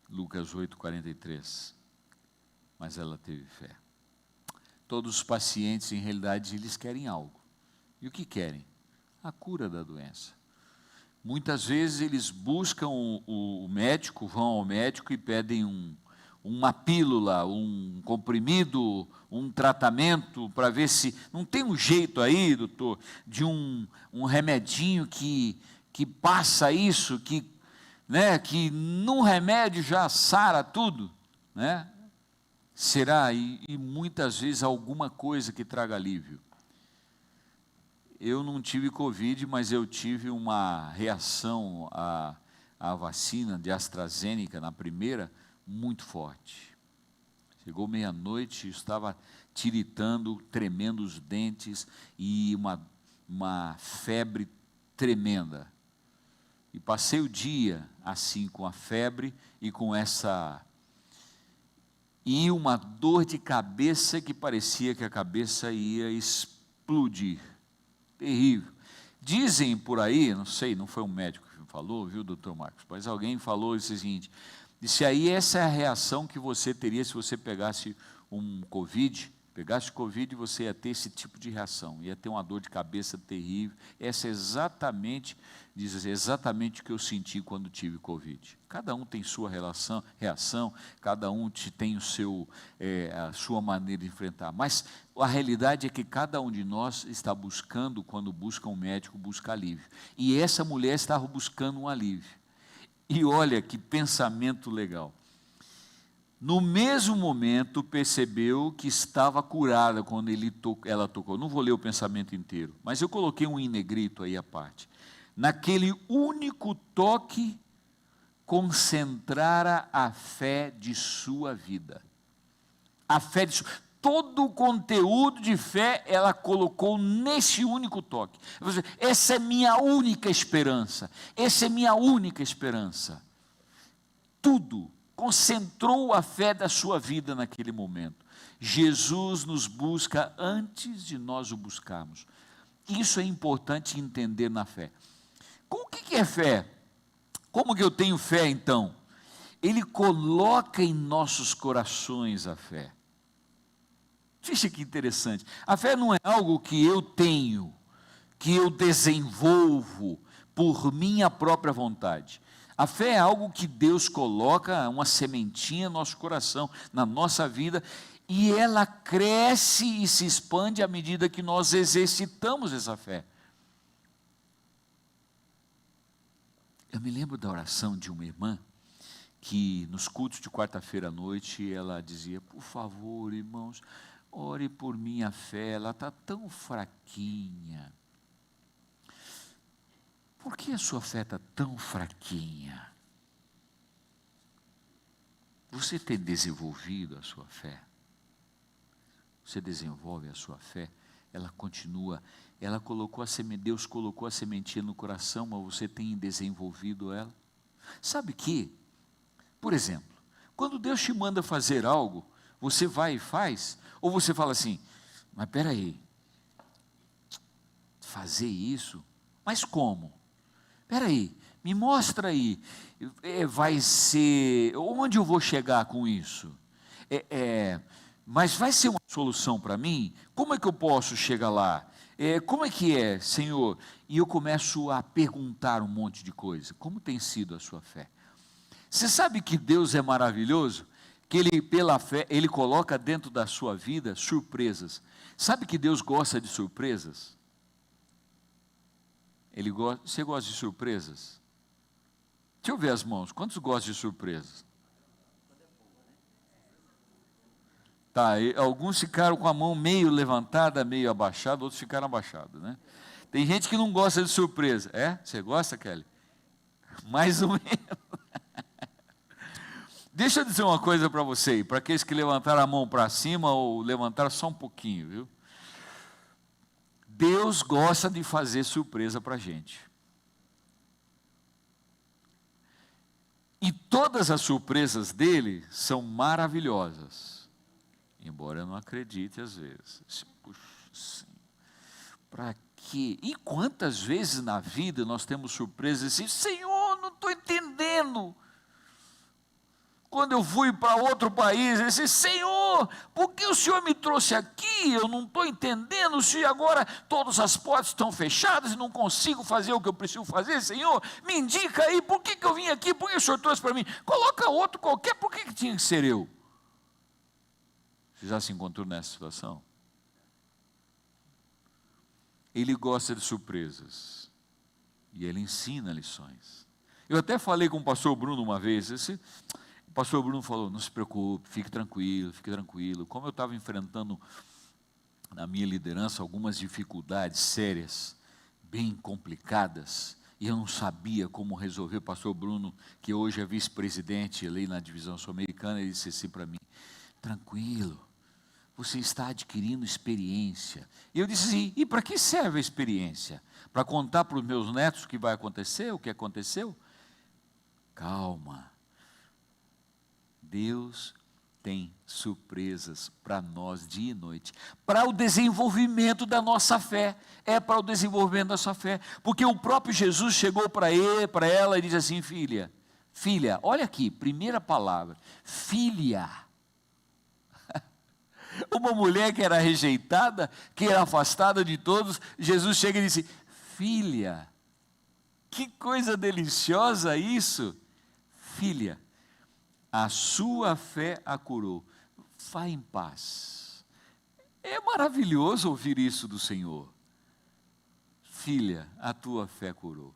Lucas 8:43. Mas ela teve fé. Todos os pacientes, em realidade, eles querem algo. E o que querem? a cura da doença. Muitas vezes eles buscam o médico, vão ao médico e pedem uma pílula, um comprimido, um tratamento para ver se... Não tem um jeito aí, doutor, de um remedinho que passa isso, que num remédio já sara tudo, né? Será? E muitas vezes alguma coisa que traga alívio. Eu não tive Covid, mas eu tive uma reação à vacina de AstraZeneca, na primeira, muito forte. Chegou meia-noite, estava tiritando, tremendo os dentes e uma febre tremenda. E passei o dia assim, com a febre e com e uma dor de cabeça que parecia que a cabeça ia explodir. Terrível. Dizem por aí, não sei, não foi um médico que falou, viu, doutor Marcos, mas alguém falou o seguinte, disse aí, essa é a reação que você teria se você pegasse Covid, você ia ter esse tipo de reação, ia ter uma dor de cabeça terrível. Essa é exatamente, diz exatamente o que eu senti quando tive Covid. Cada um tem sua reação, cada um tem a sua maneira de enfrentar, mas a realidade é que cada um de nós está buscando, quando busca um médico, busca alívio, e essa mulher estava buscando um alívio, e olha que pensamento legal. No mesmo momento, percebeu que estava curada quando ela tocou. Não vou ler o pensamento inteiro, mas eu coloquei um em negrito aí à parte. Naquele único toque, concentrara a fé de sua vida. A fé todo o conteúdo de fé ela colocou nesse único toque. Essa é minha única esperança. Essa é minha única esperança. Tudo. Concentrou a fé da sua vida naquele momento. Jesus nos busca antes de nós o buscarmos. Isso é importante entender na fé. O que é fé? Como que eu tenho fé então? Ele coloca em nossos corações a fé. Veja que interessante. A fé não é algo que eu tenho, que eu desenvolvo por minha própria vontade. A fé é algo que Deus coloca, uma sementinha no nosso coração, na nossa vida, e ela cresce e se expande à medida que nós exercitamos essa fé. Eu me lembro da oração de uma irmã, que nos cultos de quarta-feira à noite, ela dizia, por favor, irmãos, ore por minha fé, ela está tão fraquinha. Por que a sua fé está tão fraquinha? Você tem desenvolvido a sua fé? Você desenvolve a sua fé? Ela continua, Deus colocou a sementinha no coração, mas você tem desenvolvido ela? Sabe que, por exemplo, quando Deus te manda fazer algo, você vai e faz, ou você fala assim, mas espera aí, fazer isso? Mas como? Espera aí, me mostra aí, vai ser, onde eu vou chegar com isso? Mas vai ser uma solução para mim? Como é que eu posso chegar lá? Como é que é, Senhor? E eu começo a perguntar um monte de coisa. Como tem sido a sua fé? Você sabe que Deus é maravilhoso? Que Ele, pela fé, Ele coloca dentro da sua vida surpresas. Sabe que Deus gosta de surpresas? Você gosta de surpresas? Deixa eu ver as mãos. Quantos gostam de surpresas? Tá, alguns ficaram com a mão meio levantada, meio abaixada, outros ficaram abaixados, né? Tem gente que não gosta de surpresa. Você gosta, Kelly? Mais ou menos. Deixa eu dizer uma coisa para você, para aqueles que levantaram a mão para cima ou levantaram só um pouquinho, viu? Deus gosta de fazer surpresa para a gente. E todas as surpresas dele são maravilhosas. Embora eu não acredite às vezes. Puxa, para quê? E quantas vezes na vida nós temos surpresas assim, Senhor, não estou entendendo. Quando eu fui para outro país, eu disse, Senhor, Senhor, por que o Senhor me trouxe aqui? Eu não estou entendendo, se agora todas as portas estão fechadas e não consigo fazer o que eu preciso fazer, Senhor, me indica aí, por que eu vim aqui, por que o Senhor trouxe para mim? Coloca outro qualquer, por que tinha que ser eu? Você já se encontrou nessa situação? Ele gosta de surpresas e ele ensina lições. Eu até falei com o pastor Bruno uma vez, o pastor Bruno falou, não se preocupe, fique tranquilo. Como eu estava enfrentando na minha liderança algumas dificuldades sérias, bem complicadas, e eu não sabia como resolver, o pastor Bruno, que hoje é vice-presidente ali na divisão sul-americana, ele disse assim para mim, tranquilo, você está adquirindo experiência. E eu disse assim, e para que serve a experiência? Para contar para os meus netos o que vai acontecer, o que aconteceu? Calma, Deus tem surpresas para nós dia e noite, para o desenvolvimento da nossa fé, é para o desenvolvimento da sua fé, porque o próprio Jesus chegou para ela e disse assim, filha, olha aqui, primeira palavra, filha. Uma mulher que era rejeitada, que era afastada de todos, Jesus chega e disse, filha, que coisa deliciosa isso, filha, a sua fé a curou, vá em paz. É maravilhoso ouvir isso do Senhor. Filha, a tua fé curou.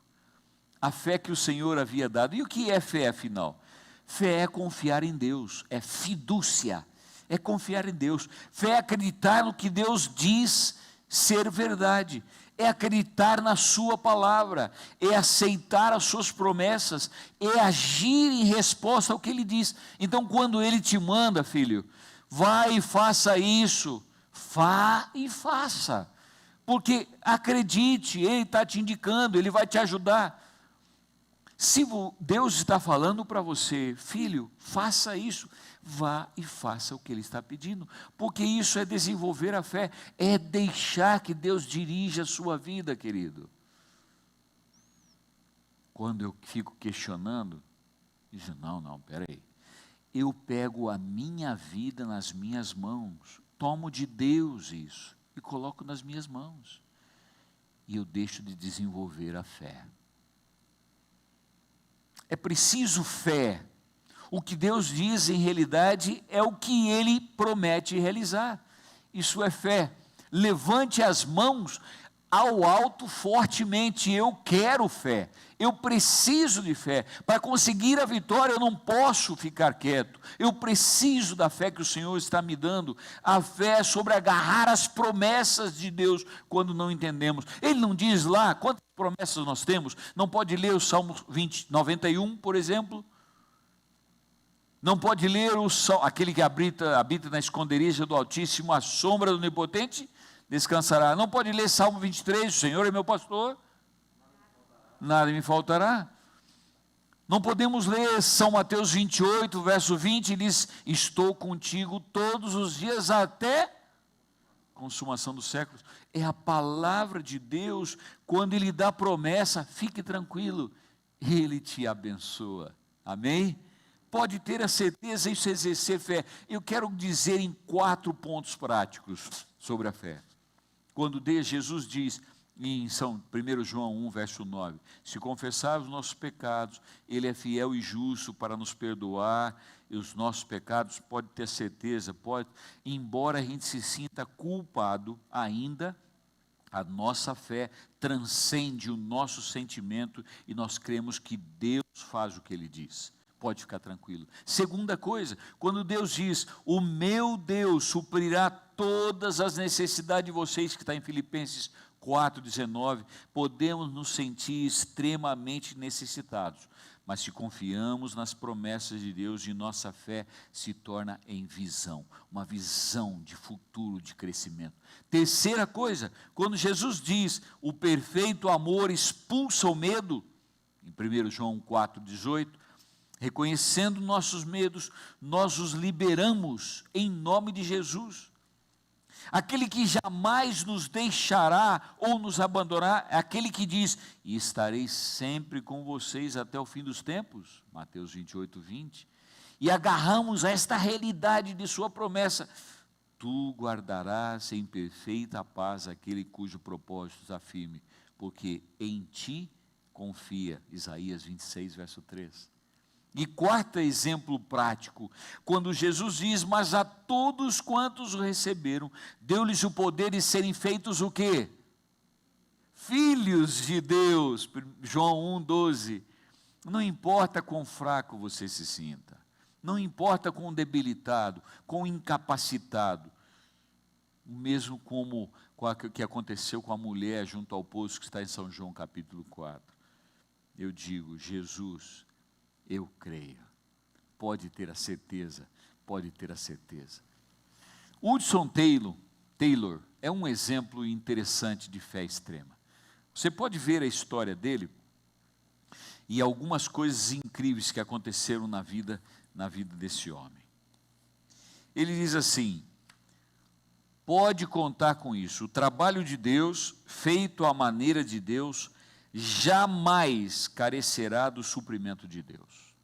A fé que o Senhor havia dado. E o que é fé, afinal? Fé é confiar em Deus, é fidúcia. É confiar em Deus, fé é acreditar no que Deus diz ser verdade, é acreditar na sua palavra, é aceitar as suas promessas, é agir em resposta ao que Ele diz. Então quando Ele te manda, filho, vai e faça isso, vá e faça, porque acredite, Ele está te indicando, Ele vai te ajudar. Se Deus está falando para você, filho, faça isso, vá e faça o que Ele está pedindo, porque isso é desenvolver a fé, é deixar que Deus dirija a sua vida, querido. Quando eu fico questionando, digo, não, peraí, eu pego a minha vida nas minhas mãos, tomo de Deus isso, e coloco nas minhas mãos, e eu deixo de desenvolver a fé. É preciso fé. O que Deus diz, em realidade, é o que Ele promete realizar. Isso é fé. Levante as mãos ao alto fortemente. Eu quero fé. Eu preciso de fé. Para conseguir a vitória, eu não posso ficar quieto. Eu preciso da fé que o Senhor está me dando. A fé é sobre agarrar as promessas de Deus quando não entendemos. Ele não diz lá quantas promessas nós temos. Não pode ler o Salmo 91, por exemplo. Não pode ler aquele que habita na esconderijo do Altíssimo, a sombra do Onipotente, descansará. Não pode ler Salmo 23, o Senhor é meu pastor, nada me faltará. Não podemos ler São Mateus 28, verso 20, diz, estou contigo todos os dias até a consumação dos séculos. É a palavra de Deus, quando Ele dá promessa, fique tranquilo, Ele te abençoa. Amém? Pode ter a certeza, isso é exercer fé. Eu quero dizer em 4 pontos práticos sobre a fé. Quando Jesus diz em 1 João 1, verso 9, se confessarmos os nossos pecados, Ele é fiel e justo para nos perdoar, e os nossos pecados, pode ter certeza, embora a gente se sinta culpado ainda, a nossa fé transcende o nosso sentimento e nós cremos que Deus faz o que Ele diz. Pode ficar tranquilo. Segunda coisa, quando Deus diz, o meu Deus suprirá todas as necessidades de vocês, que está em Filipenses 4,19, podemos nos sentir extremamente necessitados, mas se confiamos nas promessas de Deus, e nossa fé se torna em visão, uma visão de futuro, de crescimento. Terceira coisa, quando Jesus diz, o perfeito amor expulsa o medo, em 1 João 4,18, reconhecendo nossos medos, nós os liberamos em nome de Jesus. Aquele que jamais nos deixará ou nos abandonará, é aquele que diz, e estarei sempre com vocês até o fim dos tempos, Mateus 28, 20, e agarramos a esta realidade de sua promessa, tu guardarás em perfeita paz aquele cujo propósito está firme, porque em ti confia, Isaías 26, verso 3. E quarto exemplo prático, quando Jesus diz, mas a todos quantos o receberam, deu-lhes o poder de serem feitos o quê? Filhos de Deus, João 1,12. Não importa quão fraco você se sinta, não importa quão debilitado, quão incapacitado, mesmo como o que aconteceu com a mulher junto ao poço que está em São João capítulo 4. Eu digo, Jesus, eu creio. Pode ter a certeza, pode ter a certeza. Hudson Taylor é um exemplo interessante de fé extrema. Você pode ver a história dele e algumas coisas incríveis que aconteceram na vida desse homem. Ele diz assim, pode contar com isso, o trabalho de Deus, feito à maneira de Deus, jamais carecerá do suprimento de Deus.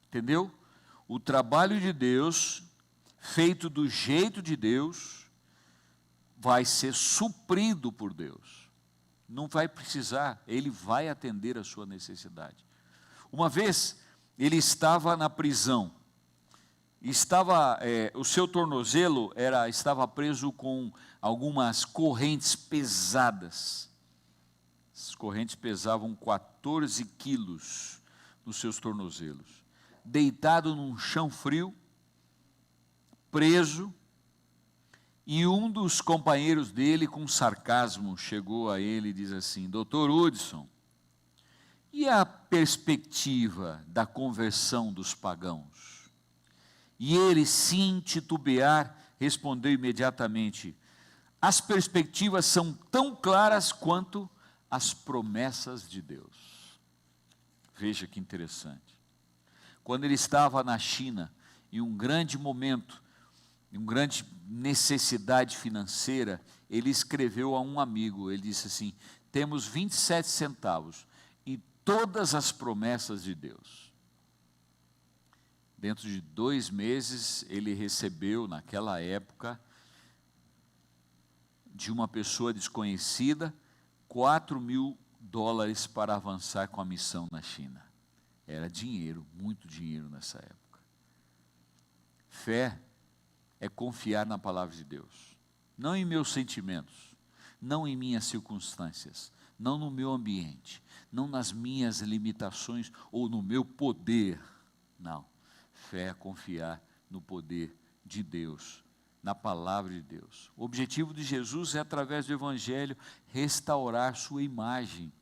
Entendeu? O trabalho de Deus, feito do jeito de Deus, vai ser suprido por Deus. Não vai precisar, Ele vai atender a sua necessidade. Uma vez, ele estava na prisão, o seu tornozelo estava preso com algumas correntes pesadas. As correntes pesavam 14 quilos nos seus tornozelos. Deitado num chão frio, preso, e um dos companheiros dele, com sarcasmo, chegou a ele e diz assim, Dr. Hudson, e a perspectiva da conversão dos pagãos? E ele, sem titubear, respondeu imediatamente, as perspectivas são tão claras quanto as promessas de Deus. Veja que interessante. Quando ele estava na China, em um grande momento, em uma grande necessidade financeira, ele escreveu a um amigo, ele disse assim, temos 27 centavos e todas as promessas de Deus. Dentro de 2 meses, ele recebeu, naquela época, de uma pessoa desconhecida, $4.000 para avançar com a missão na China. Era dinheiro, muito dinheiro nessa época. Fé é confiar na palavra de Deus, não em meus sentimentos, não em minhas circunstâncias, não no meu ambiente, não nas minhas limitações ou no meu poder, não. Fé é confiar no poder de Deus, na palavra de Deus. O objetivo de Jesus é, através do Evangelho, restaurar sua imagem,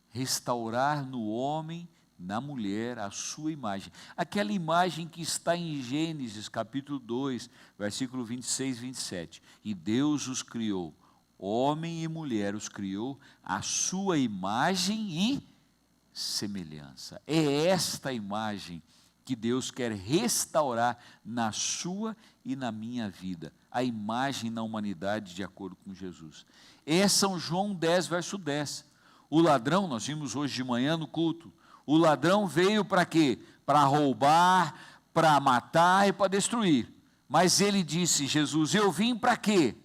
restaurar no homem, na mulher, a sua imagem. Aquela imagem que está em Gênesis, capítulo 2, versículo 26 e 27. E Deus os criou, homem e mulher os criou, a sua imagem e semelhança. É esta imagem que Deus quer restaurar na sua e na minha vida, a imagem na humanidade de acordo com Jesus. É São João 10, verso 10. O ladrão, nós vimos hoje de manhã no culto, o ladrão veio para quê? Para roubar, para matar e para destruir. Mas ele disse, Jesus, eu vim para quê?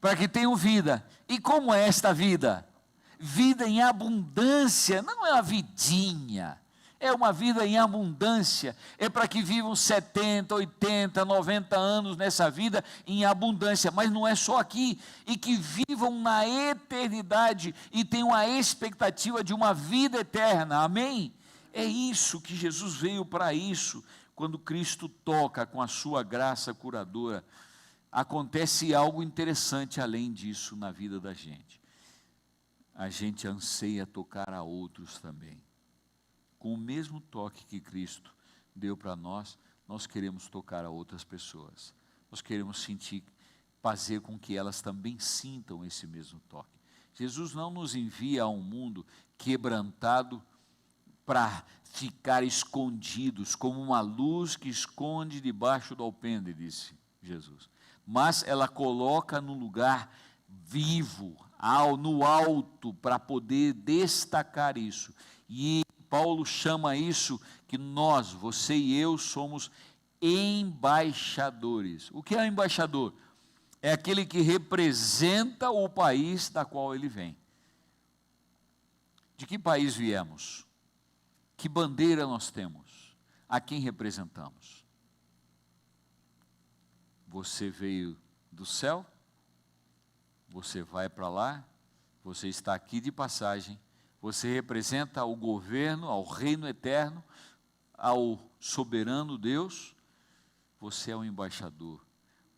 Para que tenham vida. E como é esta vida? Vida em abundância, não é uma vidinha. É uma vida em abundância, é para que vivam 70, 80, 90 anos nessa vida em abundância, mas não é só aqui, e que vivam na eternidade e tenham a expectativa de uma vida eterna, amém? É isso que Jesus veio para isso, quando Cristo toca com a sua graça curadora, acontece algo interessante além disso na vida da gente, a gente anseia tocar a outros também. Com o mesmo toque que Cristo deu para nós, nós queremos tocar a outras pessoas. Nós queremos fazer com que elas também sintam esse mesmo toque. Jesus não nos envia a um mundo quebrantado para ficar escondidos, como uma luz que esconde debaixo do alpendre, disse Jesus. mas ela coloca no lugar vivo, no alto, para poder destacar isso. E Paulo chama isso que nós, você e eu, somos embaixadores. O que é um embaixador? É aquele que representa o país da qual ele vem. De que país viemos? Que bandeira nós temos? A quem representamos? Você veio do céu? Você vai para lá? Você está aqui de passagem? Você representa ao governo, ao reino eterno, ao soberano Deus? Você é um embaixador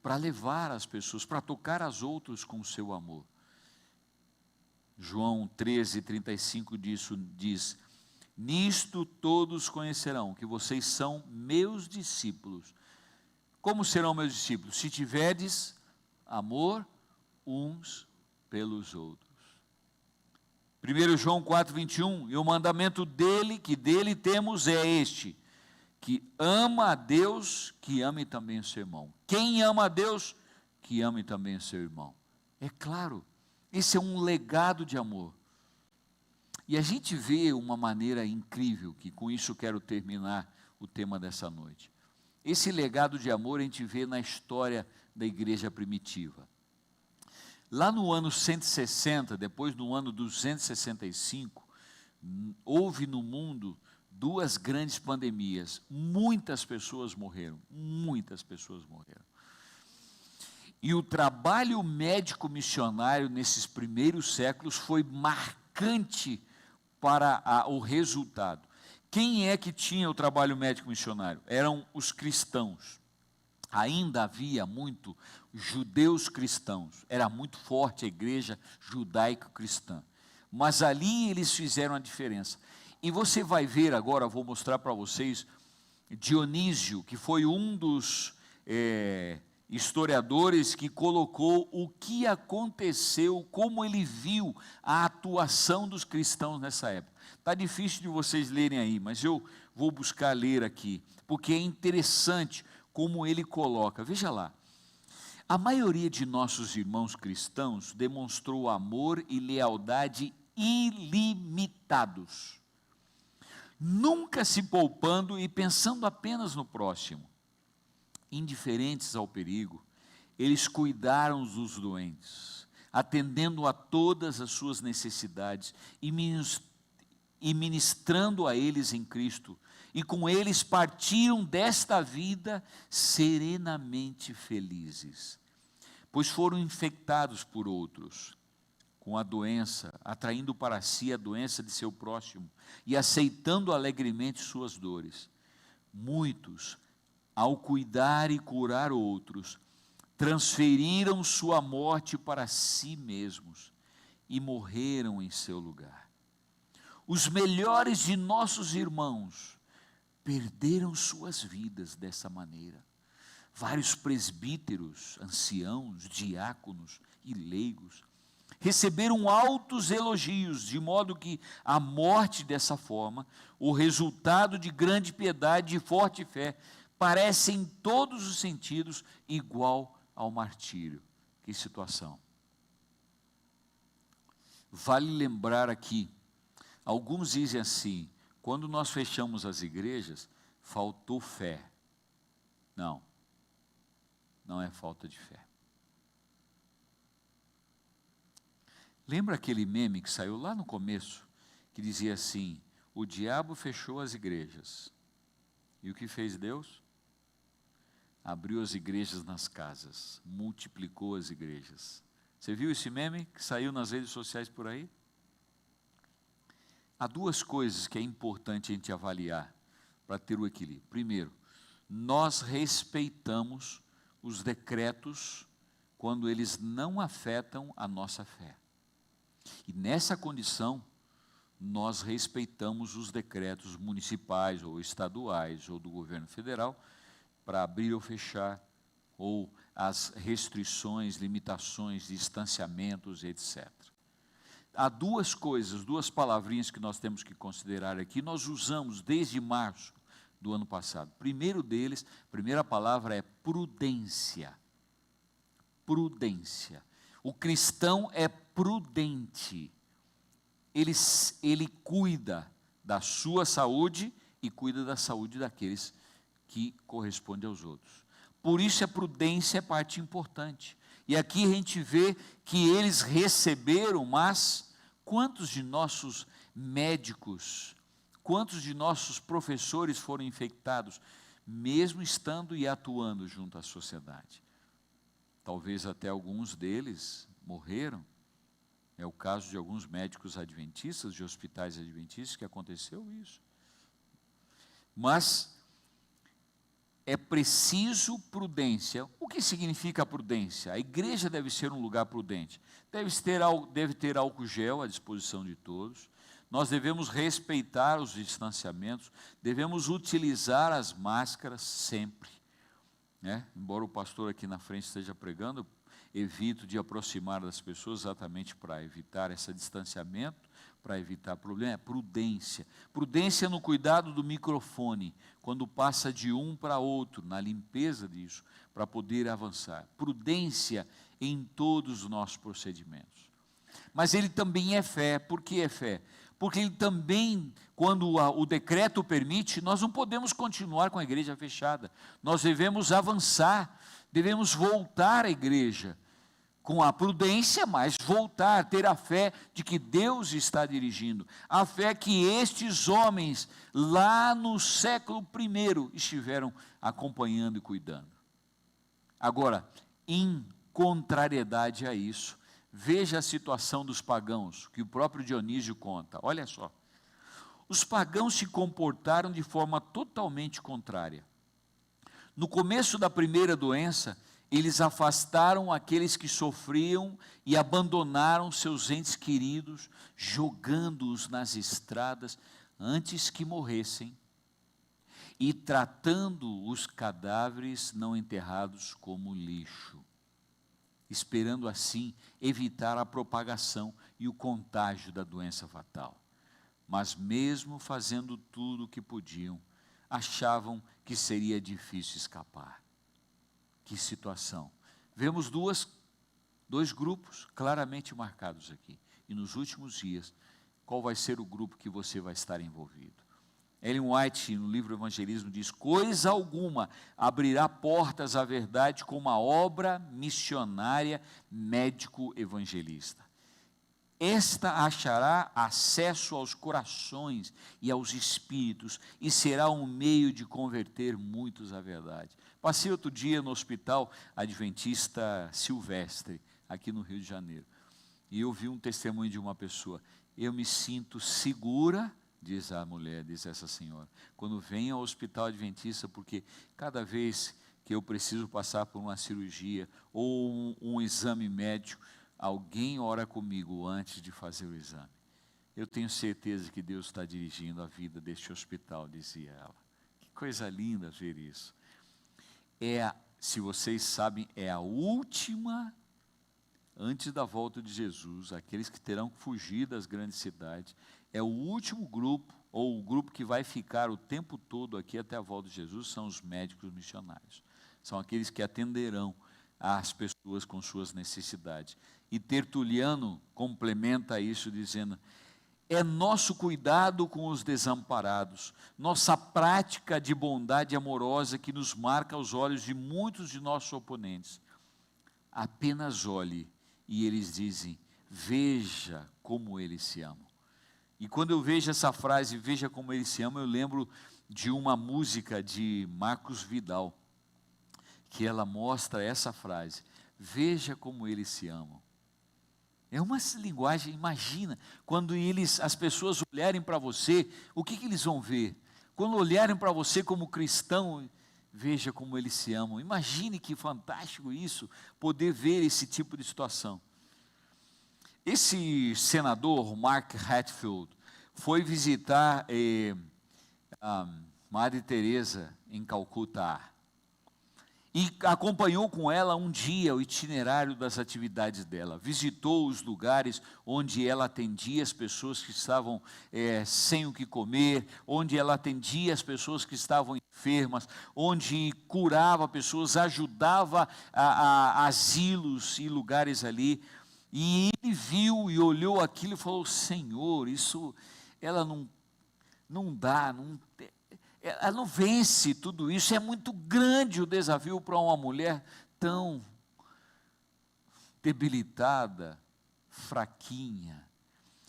para levar as pessoas, para tocar as outras com o seu amor. João 13:35 diz: nisto todos conhecerão que vocês são meus discípulos. Como serão meus discípulos? Se tiverdes amor uns pelos outros. 1 João 4:21, e o mandamento dele, que dele temos, é este: que ama a Deus, que ame também o seu irmão. Quem ama a Deus, que ame também o seu irmão. É claro, esse é um legado de amor. E a gente vê uma maneira incrível, que com isso eu quero terminar o tema dessa noite. Esse legado de amor a gente vê na história da igreja primitiva. Lá no ano 160, depois do ano 265, houve no mundo 2 grandes pandemias. Muitas pessoas morreram, muitas pessoas morreram. E o trabalho médico missionário nesses primeiros séculos foi marcante para o resultado. Quem é que tinha o trabalho médico missionário? Eram os cristãos. Ainda havia muito judeus cristãos, era muito forte a igreja judaico-cristã. Mas ali eles fizeram a diferença. E você vai ver agora, vou mostrar para vocês, Dionísio, que foi um dos historiadores que colocou o que aconteceu, como ele viu a atuação dos cristãos nessa época. Está difícil de vocês lerem aí, mas eu vou buscar ler aqui, porque é interessante como ele coloca. Veja lá, a maioria de nossos irmãos cristãos demonstrou amor e lealdade ilimitados, nunca se poupando e pensando apenas no próximo. Indiferentes ao perigo, eles cuidaram dos doentes, atendendo a todas as suas necessidades e ministrando a eles em Cristo, e com eles partiram desta vida serenamente felizes, pois foram infectados por outros com a doença, atraindo para si a doença de seu próximo e aceitando alegremente suas dores. Muitos, ao cuidar e curar outros, transferiram sua morte para si mesmos e morreram em seu lugar. Os melhores de nossos irmãos perderam suas vidas dessa maneira. Vários presbíteros, anciãos, diáconos e leigos receberam altos elogios, de modo que a morte dessa forma, o resultado de grande piedade e forte fé, parece em todos os sentidos igual ao martírio. Que situação! Vale lembrar aqui, alguns dizem assim: quando nós fechamos as igrejas, faltou fé. Não, não é falta de fé. Lembra aquele meme que saiu lá no começo, que dizia assim: o diabo fechou as igrejas, e o que fez Deus? Abriu as igrejas nas casas, multiplicou as igrejas. Você viu esse meme que saiu nas redes sociais por aí? Há 2 coisas que é importante a gente avaliar para ter o equilíbrio. Primeiro, nós respeitamos os decretos quando eles não afetam a nossa fé. E nessa condição, nós respeitamos os decretos municipais ou estaduais ou do governo federal para abrir ou fechar, ou as restrições, limitações, distanciamentos, etc. Há 2 coisas, 2 palavrinhas que nós temos que considerar aqui, nós usamos desde março do ano passado. Primeiro deles, a primeira palavra é prudência. prudência. O cristão é prudente. Ele cuida da sua saúde e cuida da saúde daqueles que correspondem aos outros. Por isso a prudência é parte importante. E aqui a gente vê que eles receberam, mas quantos de nossos médicos, quantos de nossos professores foram infectados, mesmo estando e atuando junto à sociedade? Talvez até alguns deles morreram. É o caso de alguns médicos adventistas, de hospitais adventistas, que aconteceu isso. Mas é preciso prudência. O que significa prudência? A igreja deve ser um lugar prudente. Deve ter álcool gel à disposição de todos. Nós devemos respeitar os distanciamentos. Devemos utilizar as máscaras sempre. Né? Embora o pastor aqui na frente esteja pregando, evito de aproximar das pessoas exatamente para evitar esse distanciamento, para evitar problema. Prudência. Prudência no cuidado do microfone, quando passa de um para outro, na limpeza disso, para poder avançar. Prudência em todos os nossos procedimentos. Mas ele também é fé. Por que é fé? Porque ele também, quando o decreto permite, nós não podemos continuar com a igreja fechada. Nós devemos avançar, devemos voltar à igreja, com a prudência, mas voltar, ter a fé de que Deus está dirigindo, a fé que estes homens, lá no século I, estiveram acompanhando e cuidando. Agora, em contrariedade a isso, veja a situação dos pagãos, que o próprio Dionísio conta. Olha só, os pagãos se comportaram de forma totalmente contrária. No começo da primeira doença, eles afastaram aqueles que sofriam e abandonaram seus entes queridos, jogando-os nas estradas antes que morressem, e tratando os cadáveres não enterrados como lixo, esperando assim evitar a propagação e o contágio da doença fatal. Mas mesmo fazendo tudo o que podiam, achavam que seria difícil escapar. Que situação. Vemos dois grupos claramente marcados aqui. E nos últimos dias, qual vai ser o grupo que você vai estar envolvido? Ellen White, no livro Evangelismo, diz: coisa alguma abrirá portas à verdade como a obra missionária médico-evangelista. Esta achará acesso aos corações e aos espíritos e será um meio de converter muitos à verdade. Passei outro dia no Hospital Adventista Silvestre, aqui no Rio de Janeiro, e eu vi um testemunho de uma pessoa. Eu me sinto segura, diz a mulher, diz essa senhora, quando venho ao Hospital Adventista, porque cada vez que eu preciso passar por uma cirurgia ou um exame médico, alguém ora comigo antes de fazer o exame. Eu tenho certeza que Deus está dirigindo a vida deste hospital, dizia ela. Que coisa linda ver isso. Se vocês sabem, é a última, antes da volta de Jesus, aqueles que terão que fugir das grandes cidades, é o último grupo, ou o grupo que vai ficar o tempo todo aqui até a volta de Jesus, são os médicos missionários. São aqueles que atenderão às pessoas com suas necessidades. E Tertuliano complementa isso dizendo: é nosso cuidado com os desamparados, nossa prática de bondade amorosa que nos marca aos olhos de muitos de nossos oponentes. Apenas olhe, e eles dizem: veja como eles se amam. E quando eu vejo essa frase, veja como eles se amam, eu lembro de uma música de Marcos Vidal, que ela mostra essa frase: veja como eles se amam. É uma linguagem, imagina, quando as pessoas olharem para você, o que eles vão ver? Quando olharem para você como cristão, veja como eles se amam. Imagine que fantástico isso, poder ver esse tipo de situação. Esse senador, Mark Hatfield, foi visitar a Madre Teresa em Calcutá. E acompanhou com ela um dia o itinerário das atividades dela. Visitou os lugares onde ela atendia as pessoas que estavam sem o que comer, onde ela atendia as pessoas que estavam enfermas, onde curava pessoas, ajudava a asilos e lugares ali. E ele viu e olhou aquilo e falou: Senhor, isso, ela não dá, ela não vence tudo isso, é muito grande o desafio para uma mulher tão debilitada, fraquinha.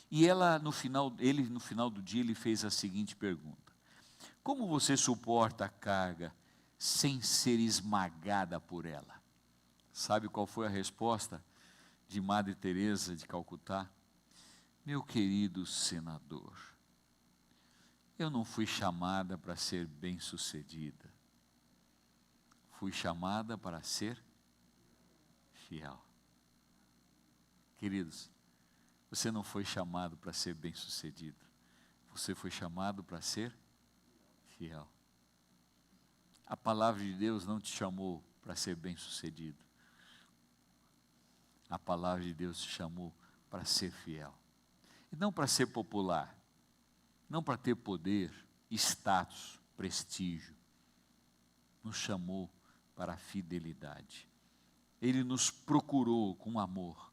E no final do dia, ele fez a seguinte pergunta: como você suporta a carga sem ser esmagada por ela? Sabe qual foi a resposta de Madre Teresa de Calcutá? Meu querido senador, eu não fui chamada para ser bem-sucedida, fui chamada para ser fiel. Queridos, você não foi chamado para ser bem-sucedido, você foi chamado para ser fiel. A palavra de Deus não te chamou para ser bem-sucedido, a palavra de Deus te chamou para ser fiel, e não para ser popular, não para ter poder, status, prestígio. Nos chamou para a fidelidade. Ele nos procurou com amor.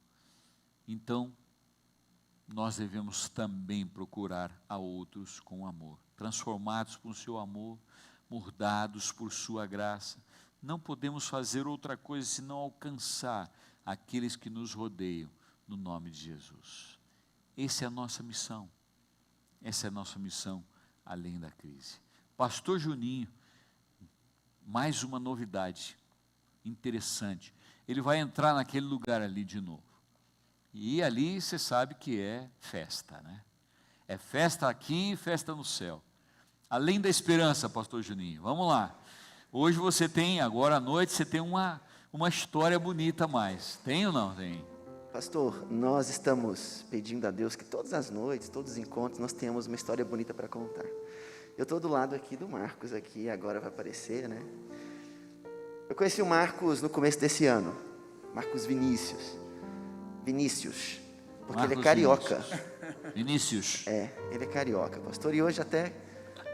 Então, nós devemos também procurar a outros com amor, transformados por seu amor, moldados por sua graça. Não podemos fazer outra coisa senão alcançar aqueles que nos rodeiam, no nome de Jesus. Essa é a nossa missão. Essa é a nossa missão além da crise. Pastor Juninho, mais uma novidade interessante. Ele vai entrar naquele lugar ali de novo. E ali você sabe que é festa, né? É festa aqui e festa no céu. Além da esperança, pastor Juninho, vamos lá. Hoje você tem, agora à noite, você tem uma história bonita a mais. Tem ou não tem? Pastor, nós estamos pedindo a Deus que todas as noites, todos os encontros, nós tenhamos uma história bonita para contar. Eu estou do lado aqui do Marcos, aqui agora vai aparecer, né? Eu conheci o Marcos no começo desse ano, Marcos Vinícius, porque Marcos ele é carioca. Vinícius. Ele é carioca, pastor, e hoje até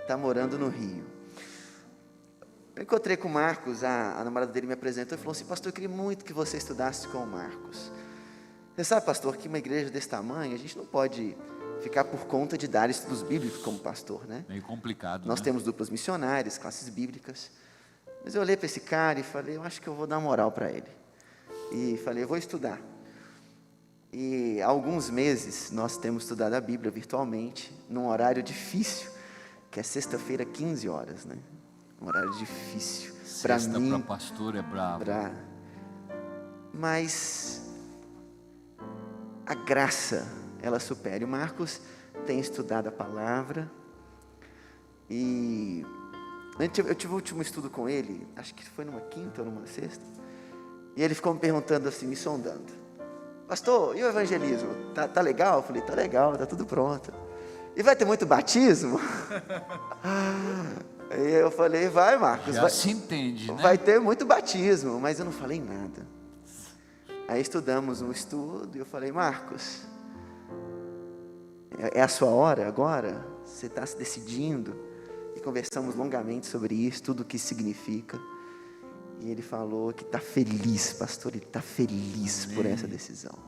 está morando no Rio. Eu encontrei com o Marcos, a namorada dele me apresentou e falou assim: pastor, eu queria muito que você estudasse com o Marcos. Você sabe, pastor, que uma igreja desse tamanho, a gente não pode ficar por conta de dar estudos bíblicos como pastor, né? Meio complicado, Nós né? temos duplas missionárias, classes bíblicas. Mas eu olhei para esse cara e falei: eu acho que eu vou dar moral para ele. E falei: eu vou estudar. E há alguns meses nós temos estudado a Bíblia virtualmente, num horário difícil, que é sexta-feira, 15 horas, né? Um horário difícil. Para mim, para pastor é bravo. Mas a graça, ela supera. E o Marcos tem estudado a palavra. E eu tive o último estudo com ele, acho que foi numa quinta ou numa sexta. E ele ficou me perguntando assim, me sondando: pastor, e o evangelismo? Tá legal? Eu falei: tá legal, tá tudo pronto. E vai ter muito batismo? Aí eu falei: vai, Marcos. Já se entende, né? Vai ter muito batismo, mas eu não falei nada. Aí estudamos um estudo e eu falei: Marcos, é a sua hora agora? Você está se decidindo? E conversamos longamente sobre isso, tudo o que significa. E ele falou que está feliz, pastor, ele está feliz por essa decisão.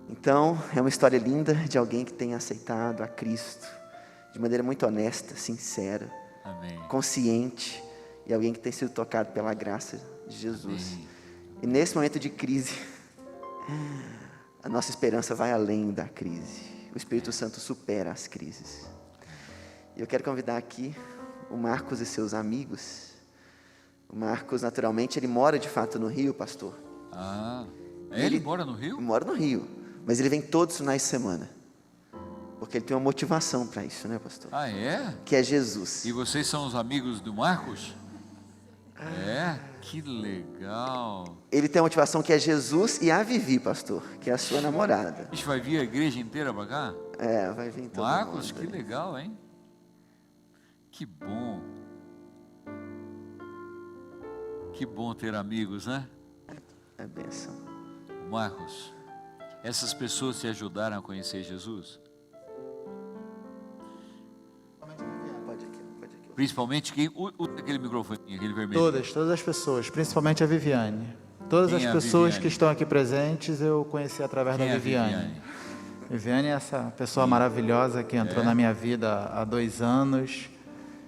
Então, é uma história linda de alguém que tem aceitado a Cristo de maneira muito honesta, sincera, Amém. Consciente, e alguém que tem sido tocado pela graça de Jesus. Amém. E nesse momento de crise, a nossa esperança vai além da crise. O Espírito Santo supera as crises. E eu quero convidar aqui o Marcos e seus amigos. O Marcos, naturalmente, ele mora de fato no Rio, pastor. Ele mora no Rio? Mora no Rio, mas ele vem todos os finais de semana. Porque ele tem uma motivação para isso, né, pastor? Ah, é? Que é Jesus. E vocês são os amigos do Marcos? É? Que legal. Ele tem uma motivação que é Jesus e a Vivi, pastor, que é a sua namorada. A gente vai vir a igreja inteira para cá? Vai vir todo Marcos, mundo. que legal, hein? Que bom. Que bom ter amigos, né? É bênção. Marcos, essas pessoas te ajudaram a conhecer Jesus? Pode aqui, Principalmente quem usa aquele microfone, aquele vermelho. Todas as pessoas, principalmente a Viviane. Todas Quem as é a pessoas Viviane? que estão aqui presentes eu conheci através Quem da é a Viviane. Viviane é essa pessoa maravilhosa que entrou na minha vida há 2 anos.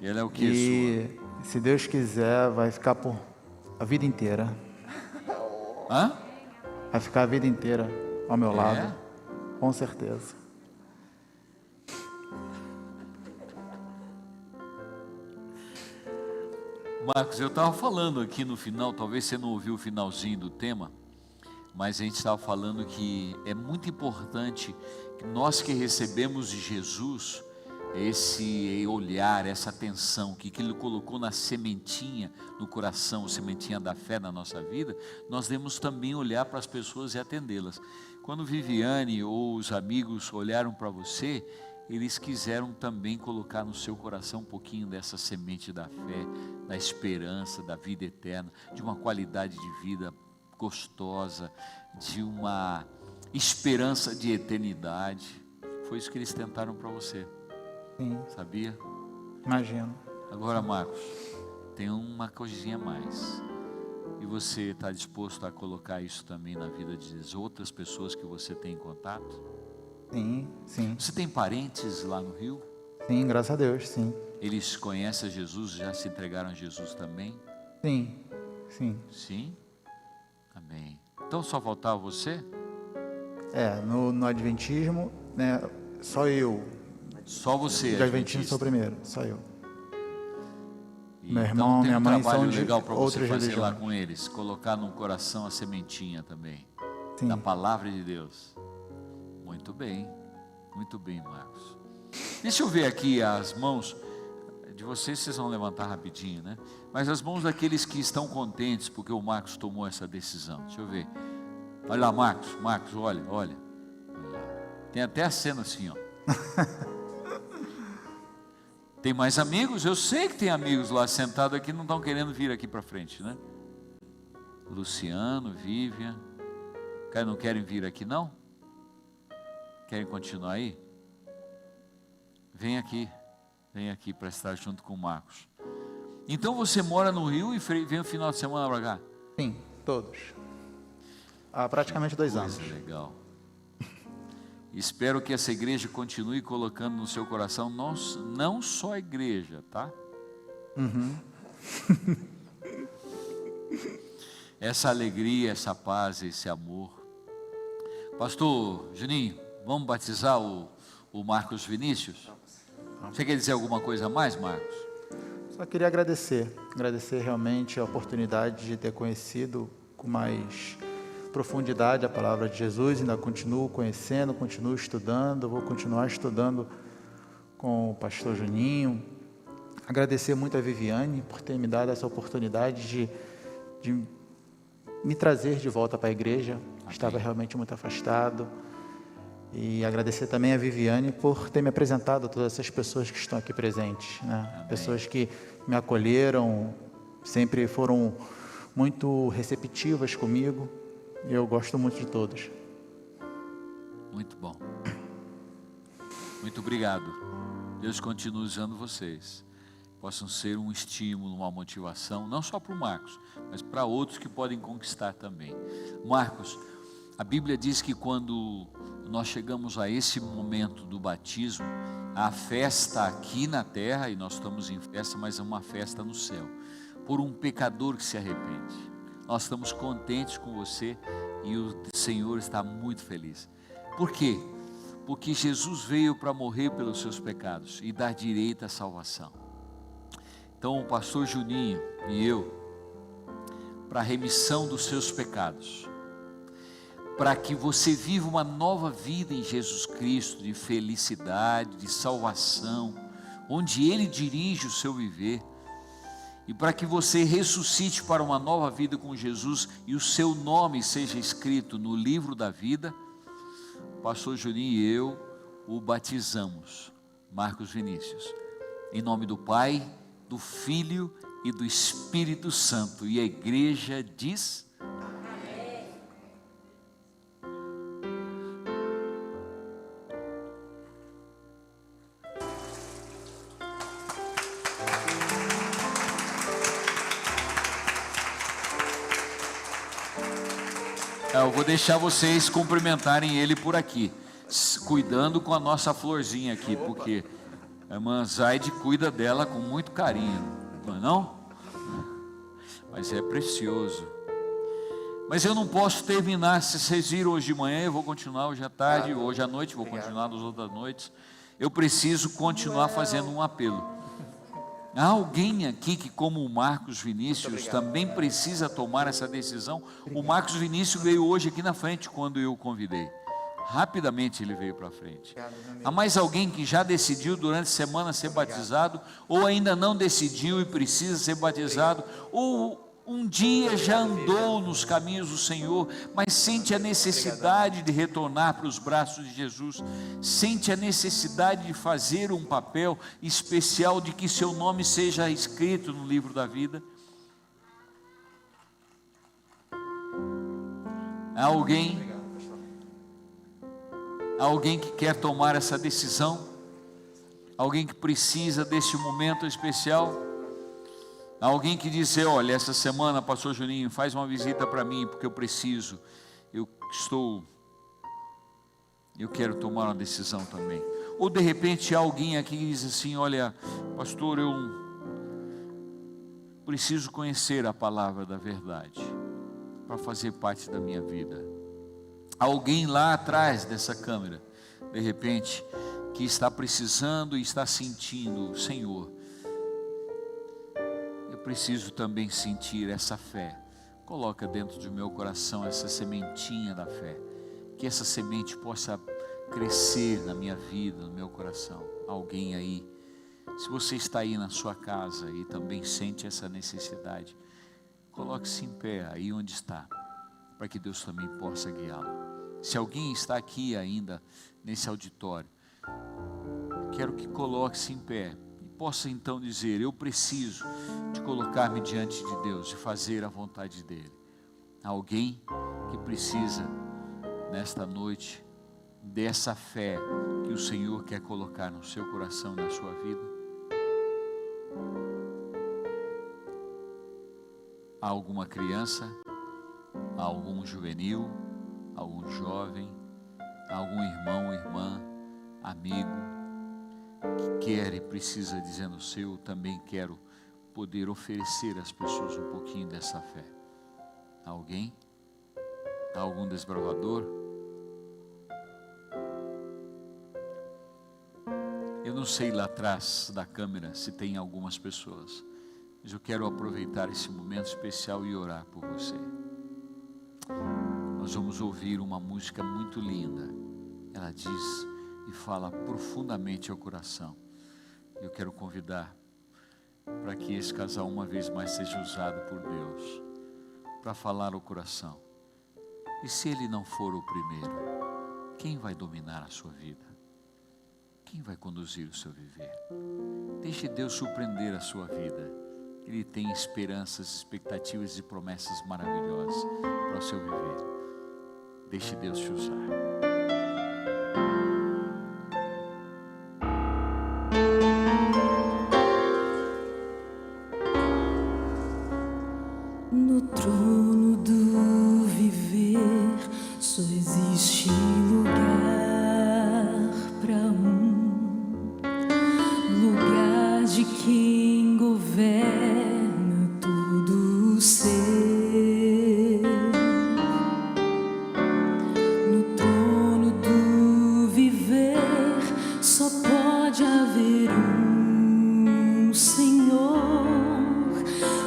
E ela é o que E, se Deus quiser, vai ficar por a vida inteira. sua? Hã? Vai ficar a vida inteira ao meu É? lado. Com certeza. Marcos, eu estava falando aqui no final, talvez você não ouviu o finalzinho do tema, mas a gente estava falando que é muito importante que nós que recebemos de Jesus esse olhar, essa atenção que Ele colocou na sementinha no coração, sementinha da fé na nossa vida, nós devemos também olhar para as pessoas e atendê-las. Quando Viviane ou os amigos olharam para você, eles quiseram também colocar no seu coração um pouquinho dessa semente da fé, da esperança, da vida eterna, de uma qualidade de vida gostosa, de uma esperança de eternidade. Foi isso que eles tentaram para você. Sim, Sabia? imagino. Agora, Marcos, tem uma coisinha a mais. E você está disposto a colocar isso também na vida de outras pessoas que você tem em contato? Sim, sim. Você tem parentes lá no Rio? Sim, graças a Deus, sim. Eles conhecem Jesus, já se entregaram a Jesus também? Sim, sim. Sim? Amém. Então só faltava você? No Adventismo, né, só eu. Só você, De Adventismo adventista. sou o primeiro, só eu. E Meu então irmão, tem minha um mãe trabalho são de legal para você outras fazer lá religiões. com eles, colocar no coração a sementinha também, Sim. da palavra de Deus. Muito bem, Marcos. Deixa eu ver aqui as mãos de vocês vão levantar rapidinho, né? Mas as mãos daqueles que estão contentes porque o Marcos tomou essa decisão. Deixa eu ver. Olha lá, Marcos, olha. Tem até a cena assim, ó. Tem mais amigos? Eu sei que tem amigos lá sentados aqui, não estão querendo vir aqui para frente, né? Luciano, Vivian, não querem vir aqui não? Querem continuar aí? Vem aqui para estar junto com o Marcos. Então você mora no Rio e vem o final de semana para cá? Sim, todos. Há praticamente 2 anos. Coisa legal. Espero que essa igreja continue colocando no seu coração não só a igreja, tá? Essa alegria, essa paz, esse amor. Pastor Juninho, vamos batizar o Marcos Vinícius? Você quer dizer alguma coisa a mais, Marcos? Só queria agradecer realmente a oportunidade de ter conhecido com mais profundidade a palavra de Jesus. Ainda continuo conhecendo, continuo estudando, vou continuar estudando com o pastor Juninho. Agradecer muito a Viviane por ter me dado essa oportunidade de me trazer de volta para a igreja. Estava realmente muito afastado. E agradecer também a Viviane por ter me apresentado a todas essas pessoas que estão aqui presentes, né? Pessoas que me acolheram, sempre foram muito receptivas comigo. E eu gosto muito de todos. Muito bom. Muito obrigado. Deus continue usando vocês. Possam ser um estímulo, uma motivação, não só para o Marcos, mas para outros que podem conquistar também. Marcos, a Bíblia diz que quando nós chegamos a esse momento do batismo, a festa aqui na terra, e nós estamos em festa, mas é uma festa no céu, por um pecador que se arrepende. Nós estamos contentes com você e o Senhor está muito feliz. Por quê? Porque Jesus veio para morrer pelos seus pecados e dar direito à salvação. Então o pastor Juninho e eu, para a remissão dos seus pecados, para que você viva uma nova vida em Jesus Cristo, de felicidade, de salvação, onde Ele dirige o seu viver, e para que você ressuscite para uma nova vida com Jesus e o seu nome seja escrito no livro da vida, o pastor Juninho e eu o batizamos, Marcos Vinícius, em nome do Pai, do Filho e do Espírito Santo, e a igreja diz... Eu vou deixar vocês cumprimentarem ele por aqui, cuidando com a nossa florzinha aqui, porque a irmã Zaide cuida dela com muito carinho, não é não? Mas é precioso. Mas eu não posso terminar, se vocês viram hoje de manhã, eu vou continuar hoje à tarde, hoje à noite, vou continuar nas outras noites. Eu preciso continuar fazendo um apelo. Há alguém aqui que, como o Marcos Vinícius, também precisa tomar essa decisão? O Marcos Vinícius veio hoje aqui na frente quando eu o convidei. Rapidamente ele veio para frente. Há mais alguém que já decidiu durante a semana ser batizado, ou ainda não decidiu e precisa ser batizado, ou um dia já andou nos caminhos do Senhor, mas sente a necessidade de retornar para os braços de Jesus, sente a necessidade de fazer um papel especial, de que seu nome seja escrito no livro da vida? Há alguém que quer tomar essa decisão? Alguém que precisa desse momento especial? Alguém que diz, olha, essa semana, pastor Juninho, faz uma visita para mim, porque eu preciso, eu quero tomar uma decisão também. Ou de repente há alguém aqui que diz assim, olha, pastor, eu preciso conhecer a palavra da verdade, para fazer parte da minha vida. Alguém lá atrás dessa câmera, de repente, que está precisando e está sentindo, Senhor, eu preciso também sentir essa fé. Coloca dentro do meu coração essa sementinha da fé, que essa semente possa crescer na minha vida, no meu coração. Alguém aí, se você está aí na sua casa e também sente essa necessidade, coloque-se em pé aí onde está, para que Deus também possa guiá-lo. Se alguém está aqui ainda nesse auditório, quero que coloque-se em pé e possa então dizer, eu preciso de colocar-me diante de Deus e fazer a vontade dEle. Alguém que precisa nesta noite dessa fé que o Senhor quer colocar no seu coração e na sua vida? Há alguma criança? Há algum juvenil? Algum jovem? Algum irmão, irmã, amigo que quer e precisa dizer no seu, também quero poder oferecer às pessoas um pouquinho dessa fé? Alguém? Algum desbravador? Eu não sei lá atrás da câmera se tem algumas pessoas, mas eu quero aproveitar esse momento especial e orar por você. Nós vamos ouvir uma música muito linda. Ela diz e fala profundamente ao coração. Eu quero convidar para que esse casal uma vez mais seja usado por Deus para falar ao coração. E se ele não for o primeiro, quem vai dominar a sua vida? Quem vai conduzir o seu viver? Deixe Deus surpreender a sua vida. Ele tem esperanças, expectativas e promessas maravilhosas para o seu viver. Deixe Deus te usar. No trono do viver só existe lugar para lugar de quem governa tudo ser. No trono do viver só pode haver Senhor.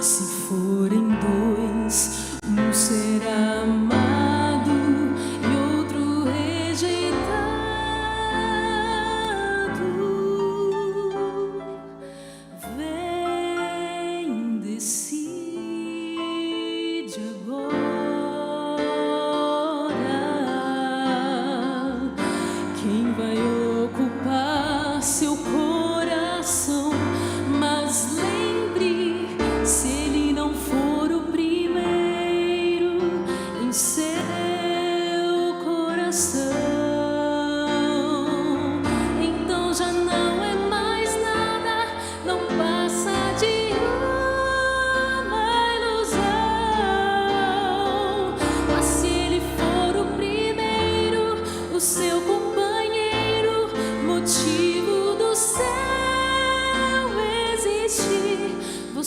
Se forem dois, um será amado e outro rejeitado. Vem, desci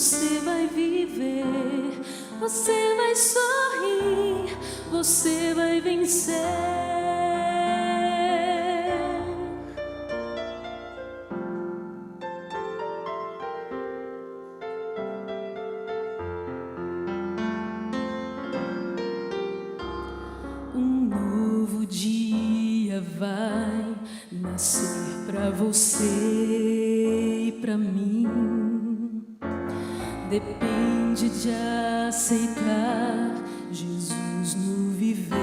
você vai viver, você vai sorrir, você vai vencer. Um novo dia vai nascer pra você e pra mim. Depende de aceitar Jesus no viver.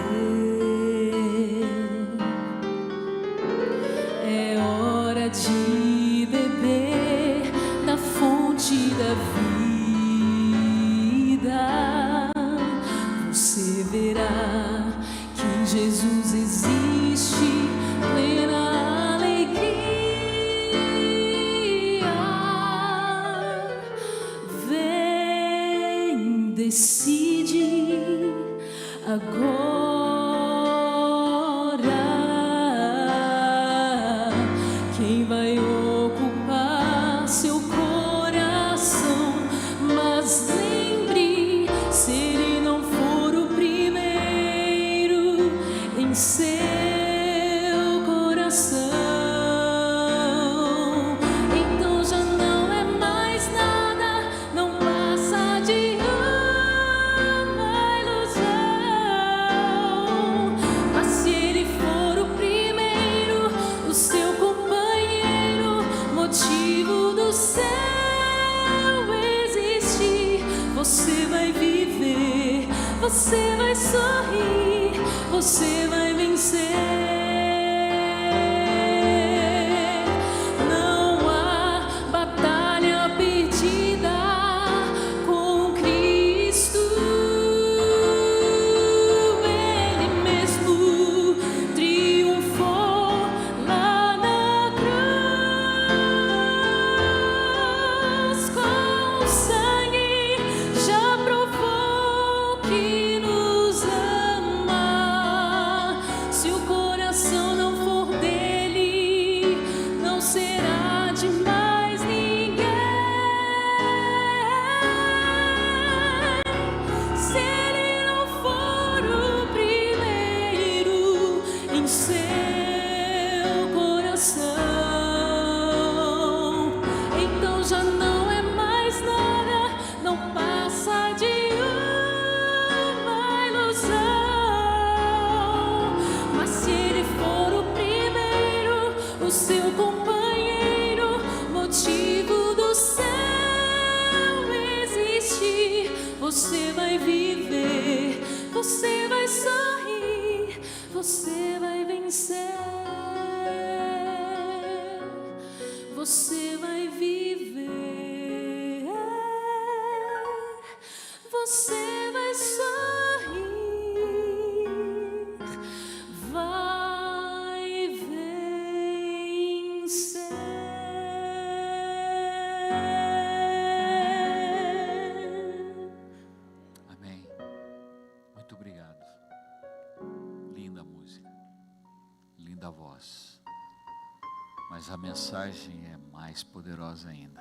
É hora de beber da fonte da vida. Você verá que em Jesus existe plena alegria. Vem, decide agora quem vai ocupar seu coração. Mas lembre, se ele não for o primeiro em seu coração, então já não é mais nada, não passa de uma ilusão. Mas se ele for o primeiro, o seu companheiro, motivo do céu existir, você vai viver, você vai sorrir, você vai vencer. Não há batalha perdida com Cristo. Ele mesmo triunfou lá na cruz. Com sangue já provou que nos ama. Se o coração não for dele, não será de mais ninguém. Se ele não for o primeiro em seu coração, então já não é mais nada, não passa de uma ilusão. Mas se ele for o primeiro, o seu companheiro, motivo do céu existir, você vai viver, você vai sorrir, você vai vencer. Você vai viver, você vai sorrir, vai vencer. Amém. Muito obrigado. Linda música, linda voz. Mas a mensagem é mais poderosa ainda.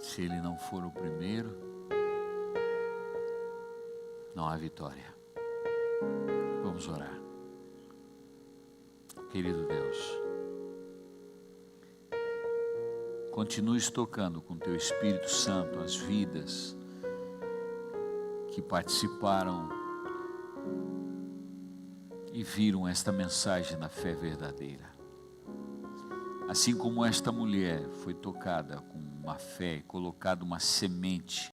Se ele não for o primeiro, não há vitória. Vamos orar. Querido Deus, continues tocando com teu Espírito Santo as vidas que participaram e viram esta mensagem na fé verdadeira. Assim como esta mulher foi tocada com uma fé e colocada uma semente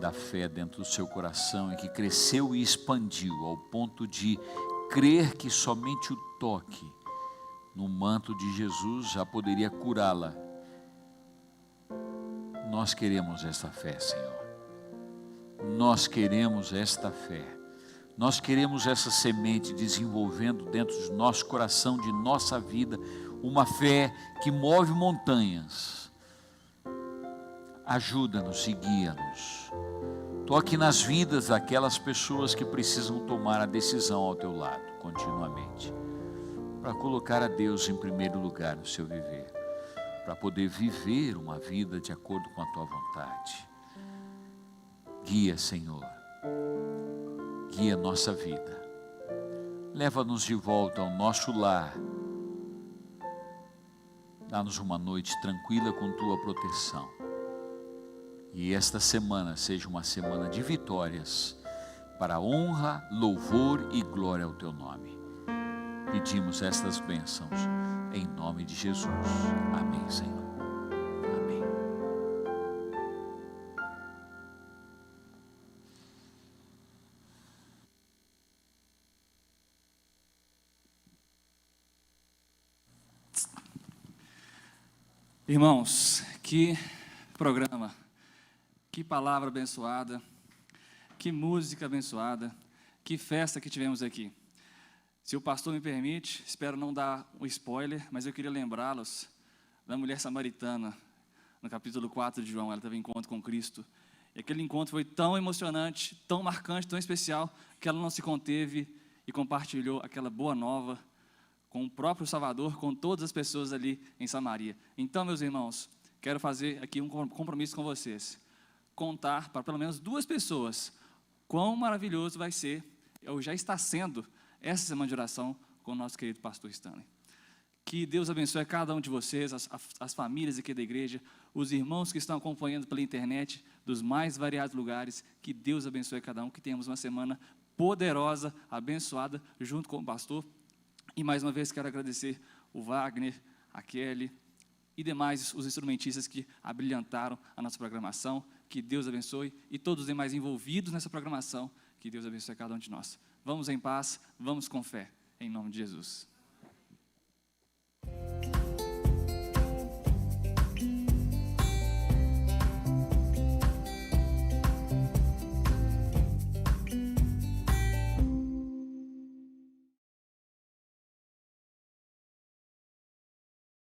da fé dentro do seu coração e que cresceu e expandiu ao ponto de crer que somente o toque no manto de Jesus já poderia curá-la. Nós queremos esta fé, Senhor. Nós queremos esta fé. Nós queremos essa semente desenvolvendo dentro do nosso coração, de nossa vida, uma fé que move montanhas. Ajuda-nos e guia-nos. Toque nas vidas daquelas pessoas que precisam tomar a decisão ao teu lado, continuamente, para colocar a Deus em primeiro lugar no seu viver. para poder viver uma vida de acordo com a tua vontade. Guia, Senhor, guia nossa vida. Leva-nos de volta ao nosso lar. Dá-nos uma noite tranquila com tua proteção. E esta semana seja uma semana de vitórias, para a honra, louvor e glória ao teu nome. Pedimos estas bênçãos em nome de Jesus. Amém, Senhor. Amém. Irmãos, que programa, que palavra abençoada, que música abençoada, que festa que tivemos aqui. Se o pastor me permite, espero não dar um spoiler, mas eu queria lembrá-los da mulher samaritana, no capítulo 4 de João. Ela teve um encontro com Cristo, e aquele encontro foi tão emocionante, tão marcante, tão especial, que ela não se conteve e compartilhou aquela boa nova com o próprio Salvador, com todas as pessoas ali em Samaria. Então, meus irmãos, quero fazer aqui um compromisso com vocês, contar para pelo menos 2 pessoas quão maravilhoso vai ser, ou já está sendo, essa semana de oração com o nosso querido pastor Stanley. Que Deus abençoe cada um de vocês, as famílias aqui da igreja, os irmãos que estão acompanhando pela internet, dos mais variados lugares. Que Deus abençoe cada um, que tenhamos uma semana poderosa, abençoada, junto com o pastor. E mais uma vez quero agradecer o Wagner, a Kelly e demais os instrumentistas que abrilhantaram a nossa programação. Que Deus abençoe, e todos os demais envolvidos nessa programação, que Deus abençoe cada um de nós. Vamos em paz, vamos com fé, em nome de Jesus.